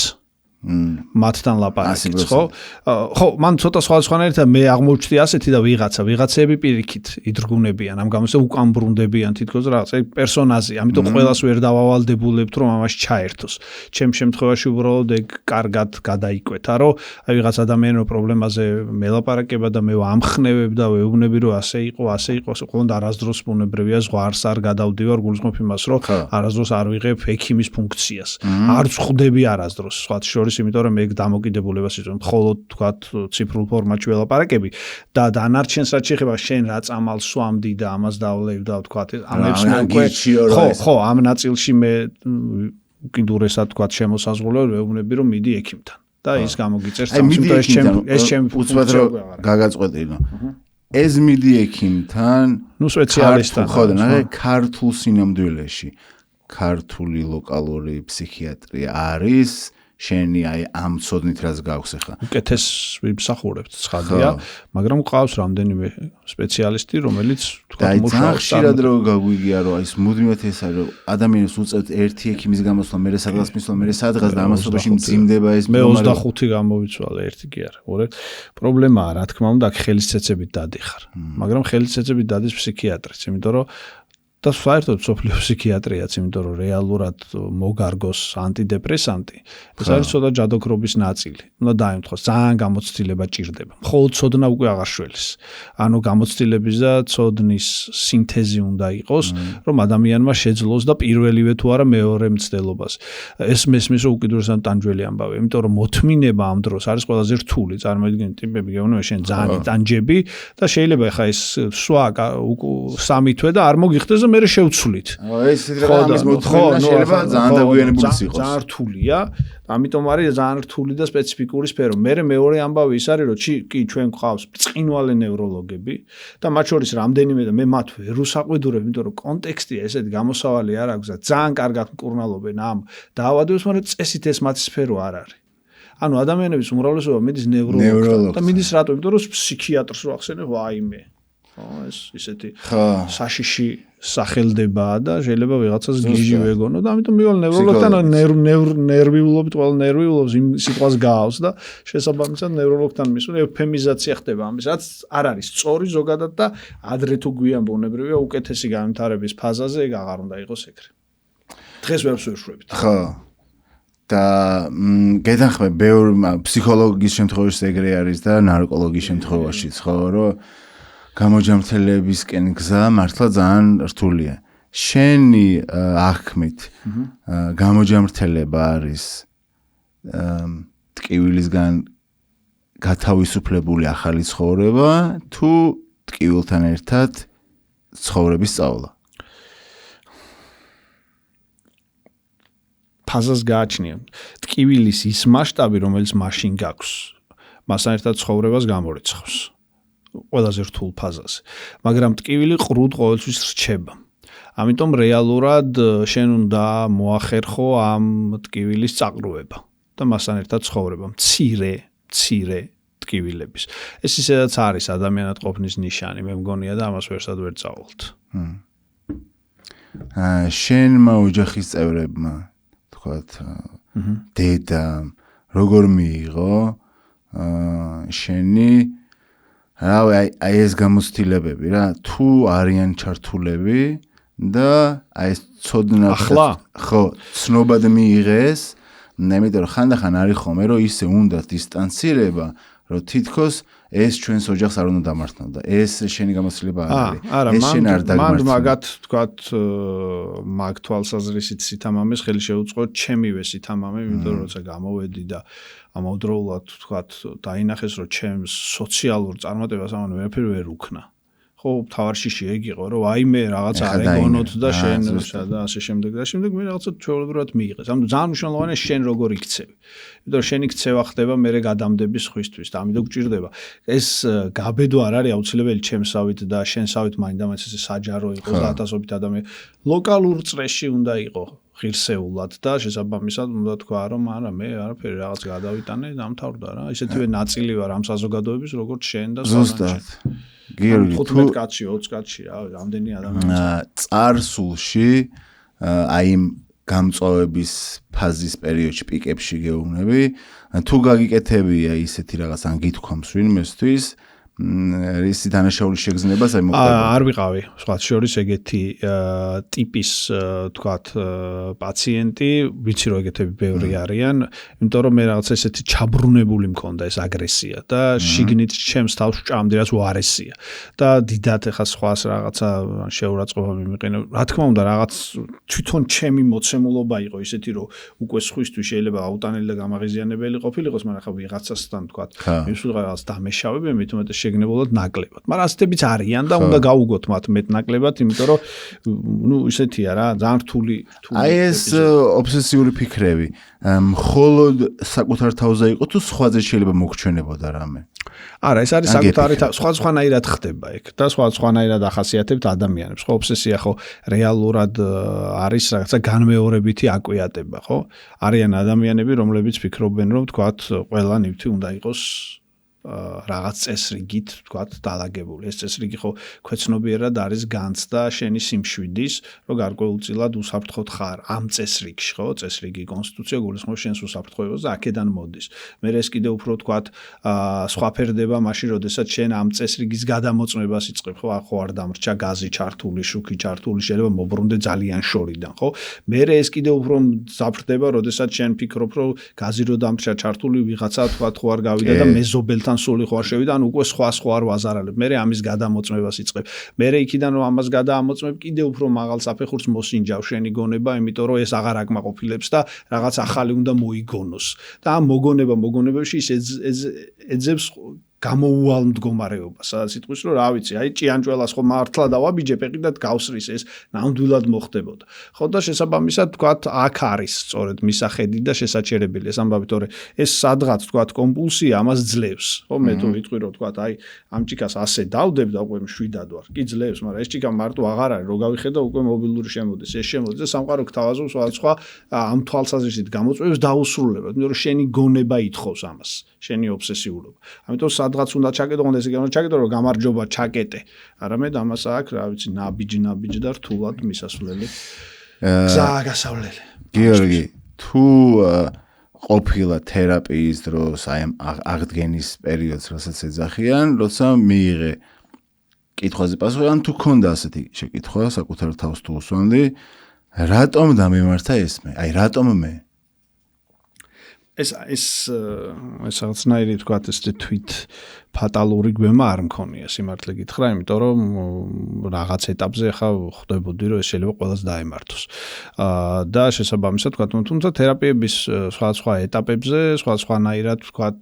მათთან ლაპარაკიც ხო? ხო, მან ცოტა სხვადასხვანაირად მე აღმოჩნდი ასეთი და ვიღაცები პირიქით იძრგუნებიან, ამ გამოსა უკან ბრუნდებიან თითქოს რაღაც პერსონაჟი, ამიტომ ყველას ვერ დავავალდებულებთ რომ ამაში ჩაერთოს. ჩემ შემთხვევაში უბრალოდ ეგ კარგად გადაიკვეთა, რომ აი ვიღაც ადამიანო პრობლემაზე მელაპარაკება და მე ვამხნევებ და ვეუბნები რომ ასე იყო, ხოლმე არასდროს ბუნებრივია ზღვარს არ გადავდივარ გულისხმობ იმას, რომ არასდროს არ ვიღებ ექიმის ფუნქციას. არ ვხვდები არასდროს, სხვა შორის იმიტომ რომ ეგ დამოკიდებულებას იწვევს მხოლოდ თქვათ ციფრულ ფორმატში ველაპარაკები და დანარჩენს რაც შეეხება შენ რა წამალს სვამდი და ამას დავლევ და თქვათ ამებს მე უკვე ხო ამ ნაწილში მე კიდურესად თქვათ შემოსაზღვრულად ვეუბნები რომ მიდი ექიმთან და ის გამოგიწერს თუმცა ეს ჩემ უცბად რომ გაგაწყვეტინო ეს მიდი ექიმთან ნუ სპეციალისტთან ხო და ქართულ სინამდვილეში ქართული ლოკალური ფსიქიატრია არის შენი აი ამ ცოდნით რაც გაქვს ახლა. უკეთეს ვიმსახურებთ ცხადია, მაგრამ ყავს რამდენიმე სპეციალისტი, რომელიც თქვა მუშაობს. ხშირად რო გაგვიგია რომ აი ეს მუდმივად ეს არის რომ ადამიანს უწევთ ერთი ექიმის გამოსვლა, მერე სადღაც მისვლა, მერე სადღაც და ამასობაში მძიმდება ეს მე 25 გამოვიცვალე ერთი კი არა. ორი პრობლემაა რა თქმა უნდა ხელისწეცებით დადიხარ. მაგრამ ხელისწეცებით დადის ფსიქიატრიც, იმიტომ რომ და საერთოდ სოფლიო ფსიქიატრიაც, იმიტომ რომ რეალურად მოგარგოს ანტიდეპრესანტი, ეს არის ცოტა ჯადოქრობის ნაწილი. უნდა დაემთხოს, ძალიან გამოცდილება ჭირდება. მხოლოდ ცოდნა უკვე აღარ შველის. ანუ გამოცდილების და ცოდნის სინთეზი უნდა იყოს, რომ ადამიანმა შეძლოს და პირველივე თუ არა მეორე მცდელობას. ეს მესმის რომ უკიდურესად ტანჯველი ამბავი, იმიტომ რომ მოთმინება ამ დროს არის ყველაზე რთული. წარმოიდგინეთ, ტიპები გეუბნება შენ ძალიან იტანჯები და შეიძლება ხა ეს სვა 3 თვე და არ მოგიხდეს და მერე შევცვლით. ეს ამის მოთხოვნა შეიძლება ძალიან დაგვიანებულიც იყოს. ძალიან რთულია, ამიტომ არის ძალიან რთული და სპეციფიკური სფერო. მეორე ამბავი ის არის, რომ კი ჩვენ გვყავს ბრწყინვალე ნევროლოგები და მათ შორის რამდენიმე და მე მათ ვერ უსაყვედურებ, იმიტომ რომ კონტექსტია ესეთი გამოსავალი არ აქვს და ძალიან კარგად მკურნალობენ ამ დაავადებას, მაგრამ წესით ეს მათი სფერო არ არის. ანუ ადამიანების უმრავლესობა მიდის ნევროლოგთან და მიდის რატო? იმიტომ რომ ფსიქიატრს რო ახსენებ, ვაიმე. ეს ისეთი საშიში სახელდებაა და შეიძლება ვიღაცას გიჟი ვეგონო და ამიტომ მივალ ნევროლოგთან ნერვიულობით ყველა ნერვიულობს იმ სიტყვას გაავს და შესაბამისად ნევროლოგთან მისვლა ეუფემიზაცია ხდება ამის რაც არ არის სწორი ზოგადად და ადრე თუ გვიან ბუნებრივია უკეთესი განვითარების ფაზაზე ეგ აღარ უნდა იყოს ეგრე დღეს ვერ ვსვერშვებით ხო და გეთანხმებ ბევრ ფსიქოლოგის შემთხვევაში ეგრე არის და ნარკოლოგის შემთხვევაშიც ხო რომ გამოჯამრთელებისკენ გზა მართლა ძალიან რთულია. შენი აღქმით გამოჯამრთელება არის ტკივილისგან გათავისუფლებული ახალი ცხოვრება თუ ტკივილთან ერთად ცხოვრების სწავლა. ფაზას გააჩნია. ტკივილის ის მასშტაბი, რომელიც მაშინ გაქვს, მასთან ერთად ცხოვრებას გამორიცხავს. ყველაზე რთულ ფაზაზე. მაგრამ ტკივილი ყრუდ ყოველთვის რჩება. ამიტომ რეალურად შენ უნდა მოახერხო ამ ტკივილის წაყრუება და მასთან ერთად ცხოვრება. მცირე ტკივილების. ეს ისედაც არის ადამიანად ყოფნის ნიშანი, მე მგონია და ამას ვერსად ვერ წავალთ. შენმა ოჯახის წევრებმა, თქვათ, დედა, როგორ მიიღო შენი აი ეს გამოცდილებები რა თუ არიან ჩართულები და აი ეს ცოდნა ხო ცნობად მიიღეს იმიტომ რომ ხანდახან არის ხოლმე რომ ისე უნდა დისტანცირება რომ თითქოს ეს ჩვენს ოჯახს არ უნდა დამართნოდა ეს შენი გამოცდილება არ არის ეს შენ არ დაგმართნა მან მაგათ თქვათ მაგ თვალსაზრისით სითამამეს ხელი შეუწყო ჩემივე სითამამე იმიტომ რომ როცა გამოვედი და ამავდროულად თქვათ დაინახეს რომ ჩემს სოციალურ წარმატებას ამან ვერაფერი ვერ უქნა ხო თავარშიში ეგ იყო რომ აი მე რაღაც არ ეგონოთ და შენ და ასე შემდეგ და შემდეგ მე რაღაცა ჩვეულებრივად მიიღეს. ანუ ძალიან მნიშვნელოვანია შენ როგორ იქცევი. იმიტომ რომ შენი ქცევა ხდება მერე გადამდები სხვისთვის და ამიტომ გჭირდება. ეს გაბედო არ არის აუცილებელი ჩემსავით და შენსავით მაინდამაინც ესე საჯარო იყო და ათასობით ადამიანი ლოკალურ წრეში უნდა იყო ღირსეულად და შესაბამისად უნდა თქვა რომ არა მე არაფერი რაღაც გადავიტანე დამთავრდა რა. ისეთივე ნაწილი ვარ ამ საზოგადოების როგორც შენ და ზუსტად. გიორგი 15 კაცი 20 კაცი რა რამდენი ადამიანი წარსულში აი იმ გამწვავების ფაზის პერიოდში პიკებში გეუბნები თუ გაგიკეთებია ისეთი რაღაც ან გითქვამს ვინმესთვის ისი დანაშაულის შეგრძნებას აი მოხდება არ ვიყავი სხვა შორის ეგეთი ტიპის თქვათ პაციენტი ვიცი რომ ეგეთები ბევრი არიან იმიტომ რომ მე რაღაც ესეთი ჩაბრუნებული მქონდა ეს აგრესია და შიგნით ჩემს თავს ჭამდი რაც უარესია და დიდად ეხა სხვას რაღაცა შეურაცხყოფა მიმიყენებ რა თქმა უნდა რაღაც თვითონ ჩემი მოცემულობა იყო ისეთი რომ უკვე სხვისთვის შეიძლება აუტანელი და გამაღიზიანებელი ყოფილიყოს მაგრამ ხა ვიღაცასთან თქვათ ის რაღაც დამეშავები მე თუმცა შეგნებულად ნაკლებად. მაგრამ ასეთებიც არიან და უნდა გაუგოთ მათ მეტნაკლებად, იმიტომ რომ ნუ ისეთია რა, ძალიან რთული აი ეს ობსესიური ფიქრები, მხოლოდ საკუთარ თავზე იყო თუ სხვაზე შეიძლება მოგჩვენებოდა რამე? არა, ეს არის საკუთარი სხვადასხვანაირად ხდება ეგ და სხვადასხვანაირად ახასიათებთ ადამიანებს, ხო, ობსესია ხო რეალურად არის რაღაცა განმეორებითი აკვიატება, ხო? არიან ადამიანები, რომლებიც ფიქრობენ, რომ თქვათ, ყველა ნივთი უნდა იყოს რაღაც წესრიგით თქვათ დალაგებული. ეს წესრიგი ხო ქვეცნობიერად არის განცდა შენი სიმშვიდის, რომ გარკვეულწილად უსაფრთხოდ ხარ ამ წესრიგში, ხო? წესრიგი კონსტიტუცია გულისხმობს შენს უსაფრთხოებას და აქედან მოდის. მე ეს კიდე უფრო თქვათ სხვაფერდება მაშინ, როდესაც შენ ამ წესრიგის გადამოწმებას იწყებ, ხო? ხო არ დამრჩა გაზი ჩართული, შუქი ჩართული, შეიძლება მობრუნდე ძალიან შორიდან, ხო? მე ეს კიდე უფრო ზაფრდება, როდესაც შენ ფიქრობ, რომ გაზი რო დამრჩა ჩართული ვიღაცა თქვათ ხო არ გავიდა და მეზობელთან სული ხო არ შევიდა, ან უკვე სხვა არ ვაზარალებ. მე ამის გადამოწმებას იწყებ. მე იქიდან რომ ამას გადაამოწმებ, კიდე უფრო მაღალ საფეხურს მოსინჯავ შენი გონება, იმიტომ რომ ეს აღარ აკმაყოფილებს და რაღაც ახალი უნდა მოიგონოს. და ამ მოგონებებში ის ეძებს გამოუვალ მდგომარეობას, სადაც იტყვის რომ რა ვიცი, აი ჭიანჭველას ხო მართლა დავაბიჯე პეყიდად გავსრის ეს ნამდვილად მოხდებოდა. ხო და შესაბამისად თქვათ აქ არის სწორედ მისახედი და შესაჩერებელი ეს ამბავი, თორე ეს სადღაც თქვათ კომპულსია ამას ძლევს. ხო მე თუ ვიტყვი რომ თქვათ აი ამ ჭიკას ასე დავდებ და უკვე მშვიდად ვარ. კი ძლევს, მაგრამ ეს ჭიკა მარტო აღარ არის, რო გავიხედა უკვე მობილური შემოდის, ეს შემოდის და სამყარო გთავაზობს სხვა ამ თვალსაზრისით გამოწვევს დაუსრულებლად, იმიტომ რომ შენი გონება ითხოვს ამას, შენი ობსესიულობა. ამიტომ სადღაც უნდა ჩაკეტო, უნდა ესე იგი ჩაკეტო, რომ გამარჯობა ჩაკეტე. არამედ ამას აქვს, რა ვიცი, ნაბიჯი და რთულად მისასვლელი. გასავლელი. გიორგი, თუ ყოფილა თერაპიის დროს, აი ამ აღდგენის პერიოდს, რასაც ეძახიან, როცა მიიღე კითხვაზე პასუხი, ან თუ ქონდა ასეთი შეკითხვა, საკუთარ თავს თუ უსვამდი, რატომ დამემართა ეს მე? აი რატომ მე? ეს რაღაცნაირი თქვათ ეს თვით ფატალური გვემა არ მქონია სიმართლე გითხრა, იმიტომ რომ რაღაც ეტაპზე ხა ხვდებოდი რომ ეს შეიძლება ყველას დაემართოს. და შესაბამისად თქვათ, თუმცა თერაპიების სხვა ეტაპებზე, სხვანაირად თქვათ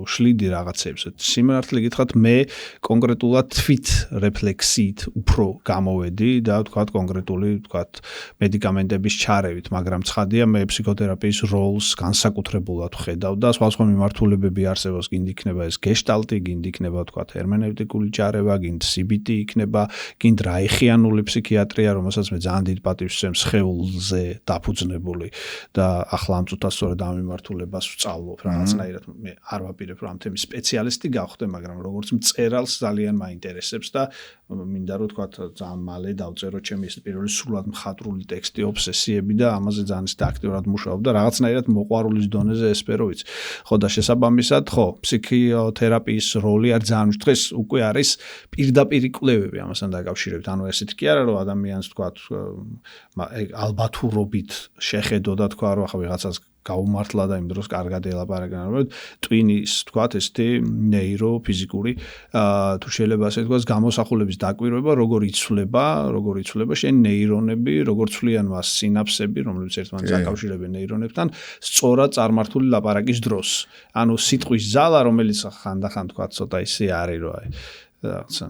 შლიდი რაღაცებს. სიმართლე გითხრათ, მე კონკრეტულად თვით რეფლექსიით უფრო გამოვედი და თქვათ კონკრეტული თქვათ მედიკამენტების ჩარევით, მაგრამ ცხადია მე ფსიქოთერაპიის როლს განსაკუთრებულად ვხედავ და სხვა მიმართულებები არსებობს, გინდ იქნება ეს გეშტალტი, გინდ იქნება თქვათ ჰერმენევტიკული ჩარევა, გინდ CBT იქნება, გინდ რაიხიანული ფსიქიატრია, რომელსაც მე ძალიან დიდ პატივს ვცემ სხეულზე დაფუძნებული და ახლა ამ წუთას სწორედ ამ მიმართულებას ვწავლობ რაღაცნაირად. მე არ ვაპირებ რომ ამ თემის სპეციალისტი გავხდე, მაგრამ როგორც მწერალს ძალიან მაინტერესებს და მინდა რომ თქვათ ძალიან მალე დავწერო ჩემი ეს პირველი სრულად მხატვრული ტექსტი ობსესიები და ამაზე ძალიან აქტიურად მუშაობ და რაღაცნაირად მოყვარულის დონეზე ესპერო ვიცი. ხო და შესაბამისად, ხო, ფსიქოთერაპიის როლი არ ძალიან დღეს უკვე არის პირდაპირი კვლევები ამასთან დაკავშირებით. ანუ ესეთ კი არა რომ ადამიანს თქვათ ალბათურობით შეხედო და თქვა რომ ახლა ვიღაცას გაუმართლა და იმ დროს კარგად ელაპარაკენ, რომ ტვინის თქვათ ესეთი ნეიროფიზიკური თუ შეიძლება ასე თქვას გამოსახულების დაკვირვება, როგორ იცვლება შენი ნეირონები, როგორ ცვლიან მას სინაფსები, რომლებიც ერთმანეთს აკავშირებენ ნეირონებთან, სწორად წარმართული ლაპარაკის დროს. ანუ სიტყვის ძალა, რომელიც ხანდახან თქვათ ცოტა ისე არის, რომ აი რაღაცა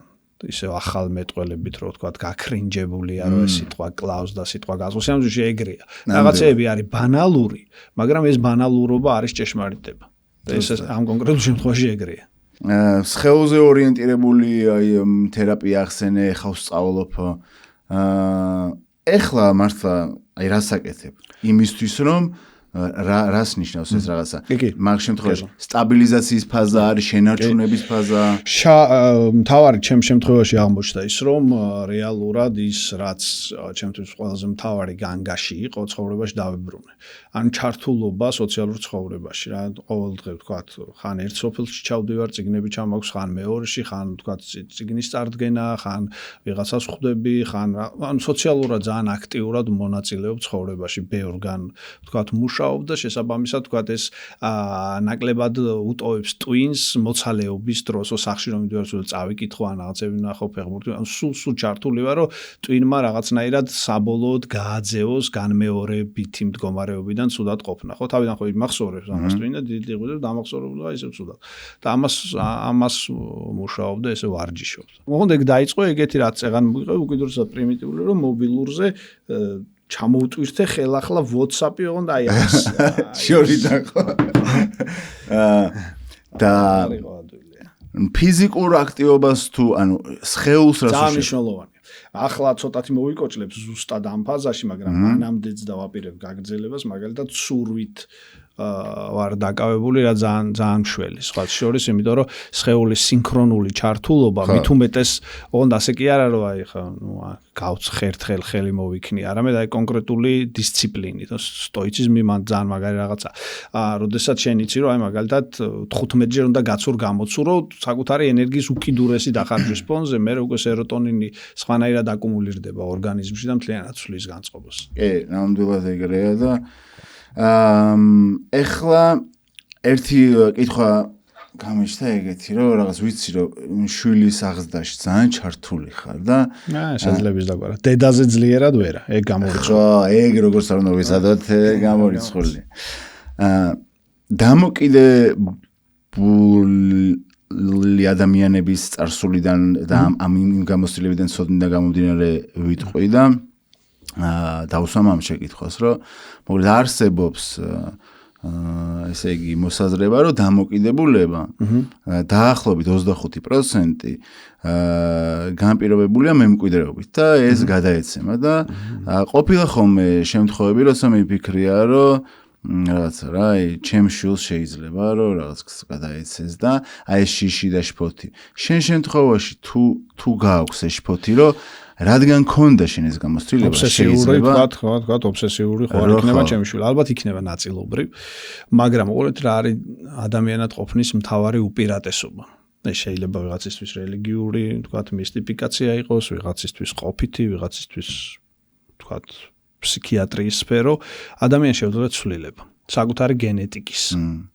ისე ახალ მეტყველებით რო ვთქვათ, გაქრინჯებულია, რომ ეს სიტყვა კლავს და სიტყვა გასულს, ამ შემთხვევაში ეგრეა. რაღაცეები არის ბანალური, მაგრამ ეს ბანალურობა არის ჭეშმარიტება. და ეს ამ კონკრეტულ შემთხვევაში ეგრეა. სხეულზე ორიენტირებული თერაპია ახსენე, ეხლა ვსწავლობ. ეხლა მართლა აი რას აკეთებ? იმისთვის რომ რას ნიშნავს ეს რაღაცა? მაგ შემთხვევაში სტაბილიზაციის ფაზა არის, შენარჩუნების ფაზა. მთავარი ჩემ შემთხვევაში აღმოჩნდა ის, რომ რეალურად ის რაც ჩემთვის ყველაზე მთავარი განგაში იყო ცხოვრებაში დავებრუნე. ან ჩართულობა სოციალურ ცხოვრებაში რა, ყოველდღე ვთქვათ, ხან ერთ სოფელში ჩავდივარ, წიგნები ჩამაქვს, ხან მეორეში, ხან ვთქვათ, წიგნის წარდგენა, ხან ვიღაცას ხვდები, ხან ან სოციალურად ძალიან აქტიურად მონაწილეობ ცხოვრებაში, ბევრგან ვთქვათ, და შესაბამისად თქვა ეს ნაკლებად უტოვებს ტვინს მოცალეობის დროს სახში რომ მიდივარ სულ წავიკითხო ან რაღაცები ნახო ფეხბურთი ან სულ ჩართული ვარ რომ ტვინმა რაღაცნაირად საბოლოოდ გააძევოს განმეორებითი მდგომარეობიდან ცუდად ყოფნა ხო თავიდან ხო იმახსოვრებს ამას ტვინი და დიდი ღვიძლი დამახსოვრებულა ისე ცუდად და ამას მუშაობდა ესე ვარჯიშობდა მოხდა ეგ დაიწყო ეგეთი რაც წეღან მიყევ უკიდურესად პრიმიტიული რომ მობილურზე ჩამოუტვირთე ხელახლა WhatsApp-ი ოღონდ აი ამას შორიდან ხო და ფიზიკურ აქტივობას თუ ანუ სხეულს რას ძალიან მნიშვნელოვანია ახლა ცოტათი მოვიკოჭლებს ზუსტად ამ ფაზაში მაგრამ მანამდეც დავაპირებ გაგრძელებას მაგალითად ცურვით ვარ დაკავებული რა ძალიან მშველი სხვა შორის იმიტომ რომ სხეულის სინქრონული ჩართულობა მით უმეტეს ოღონდ ასე კი არა რომ აი ხა გავცხერთხელ ხელი მოვიქნი არამედ აი კონკრეტული დისციპლინით სტოიციზმი მან ძალიან მაგარი რაღაცა როდესაც შენ იცი რომ აი მაგალითად 15 ჯერ უნდა გაცურ გამოცურო საკუთარი ენერგიის უკიდურესი დახარჯვის ფონზე მე უკვე სეროტონინი სხვანაირად აკუმულირდება ორგანიზმში და მთლიანად ცვლის განწყობას კი ნამდვილად ეგრეა და ეხლა ერთი კითხვა გამიშთა ეგეთი რომ რაღაც ვიცი რომ შვილის აღზრდაში ძალიან ჩართული ხარ და შეიძლება დაგვარა დედაზე ძლიერად ვერა ეგ გამორიცხული ხო ეგ როგორც არ უნდა ვიზადოთ გამორიცხული დამოკიდებული ადამიანების წარსულიდან და ამ გამოცდილებიდან ცოდნიდან გამომდინარე ვიტყვი და დავუსვამ ამ შეკითხვას რომ მოკლედ არსებობს ესე იგი მოსაზრება რომ დამოკიდებულება დაახლოებით 25% განპირობებულია მემკვიდრეობით და ეს გადაეცემა და ყოფილა ხოლმე შემთხვევები როცა მიფიქრია რომ რაღაცა რა ჩემ შვილს შეიძლება რომ რაღაც გადაეცეს და აი ეს შიში და შფოთი შენ შემთხვევაში თუ გააქვს ეს შფოთი რომ რადგან ქონდა შენ ეს გამოცდილება შეიძლება თქვა ობსესიური ხო არ იქნება ჩემი შვილი ალბათ იქნება ნაწილობრივ მაგრამ უყურეთ რა არის ადამიანად ყოფნის მთავარი უპირატესობა ეს შეიძლება ვიღაცისთვის რელიგიური თქვა მისტიფიკაცია იყოს ვიღაცისთვის ყოფითი ვიღაცისთვის თქვა ფსიქიატრიის სფერო ადამიანს შეუძლია ცვლილება საკუთარი გენეტიკის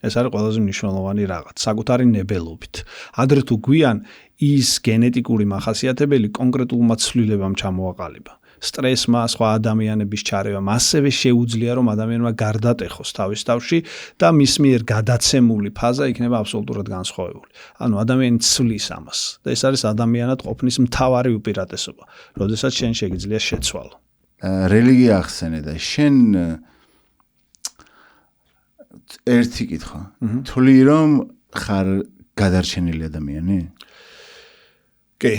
ეს არის ყველაზე მნიშვნელოვანი რაღაც საკუთარი ნებელობით ადრე თუ გვიან ის გენეტიკური მახასიათებელი კონკრეტულმა ცვლილებამ ჩამოაყალიბა სტრესმა სხვა ადამიანების ჩარევამ ასევე შეუძლია რომ ადამიანმა გარდატეხოს თავის თავში და მის მიერ გადაცემული ფაზა იქნება აბსოლუტურად განსხვავებული ანუ ადამიანი ცვლის ამას და ეს არის ადამიანად ყოფნის მთავარი უპირატესობა როდესაც შენ შეგიძლია შეცვალო რელიგია ახსენე და შენ ერთი კითხვა თვლი რომ ხარ გადარჩენილი ადამიანი? კი,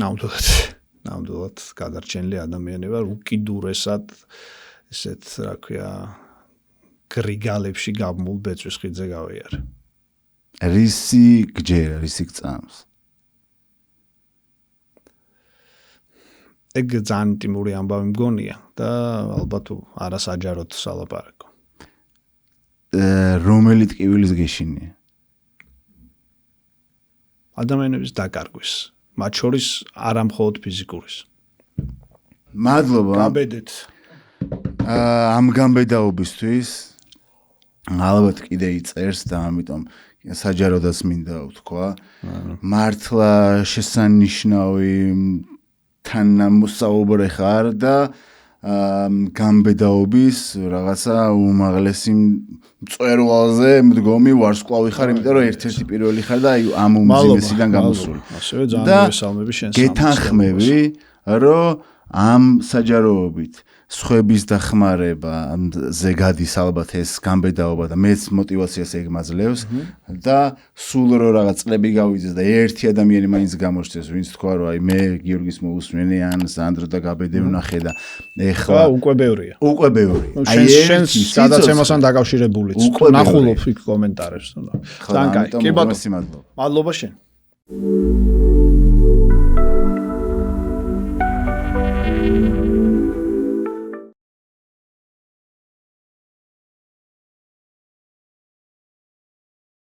ნამდვილად გადარჩენილი ადამიანი ვარ, უკიდურესად ესეთ, რა ქვია, გრიგალებში გამულ ბეწვის ხიდზე გავიარე. რისი გჯერა, რისი გწამს? ეგ ძალიან ინტიმური ამბავი მგონია და ალბათ არასაჯაროდ სალაპარაკო. რომელი ტკივილის გეშინია? ადამიანების დაკარგვის, მათ შორის არა მხოლოდ ფიზიკურის. მადლობა. გაბედეთ. ამ გამბედაობისთვის ალბათ კიდე იწერს და ამიტომ საჯაროდაც მინდა ვთქვა. მართლა შესანიშნავი თანამოსაუბრე ხარ და გამბედაობის რაღაცა უმაღლესი მწვერვალზე მდგომი ვარსკვლავი ხარ, იმიტომ რომ ერთ-ერთი პირველი ხარ და აი ამ უმძიმესიდან გამოსული. ასევე ძალიან მოგესალმები შენს გეთანხმები, რომ ამ საჯაროობით სხვების დახმარება ზე გადის ალბათ ეს გამბედაობა და მეც мотиваციას ეგმაძლევს და სულ რო რაღაც წლები გავიძეს და ერთი ადამიანი მაინც გამოჩნდეს, ვინც თქვა რომ აი მე გიორგის მოусმენი ან სანდრო და გაბედე ვნახე და ეხლა უკვე ბევრია. აი შენს გადაცემასთან დაკავშირებულიც ნახულობ იქ კომენტარებს. ძალიან კაი. კი ბატონო. მადლობა შენ.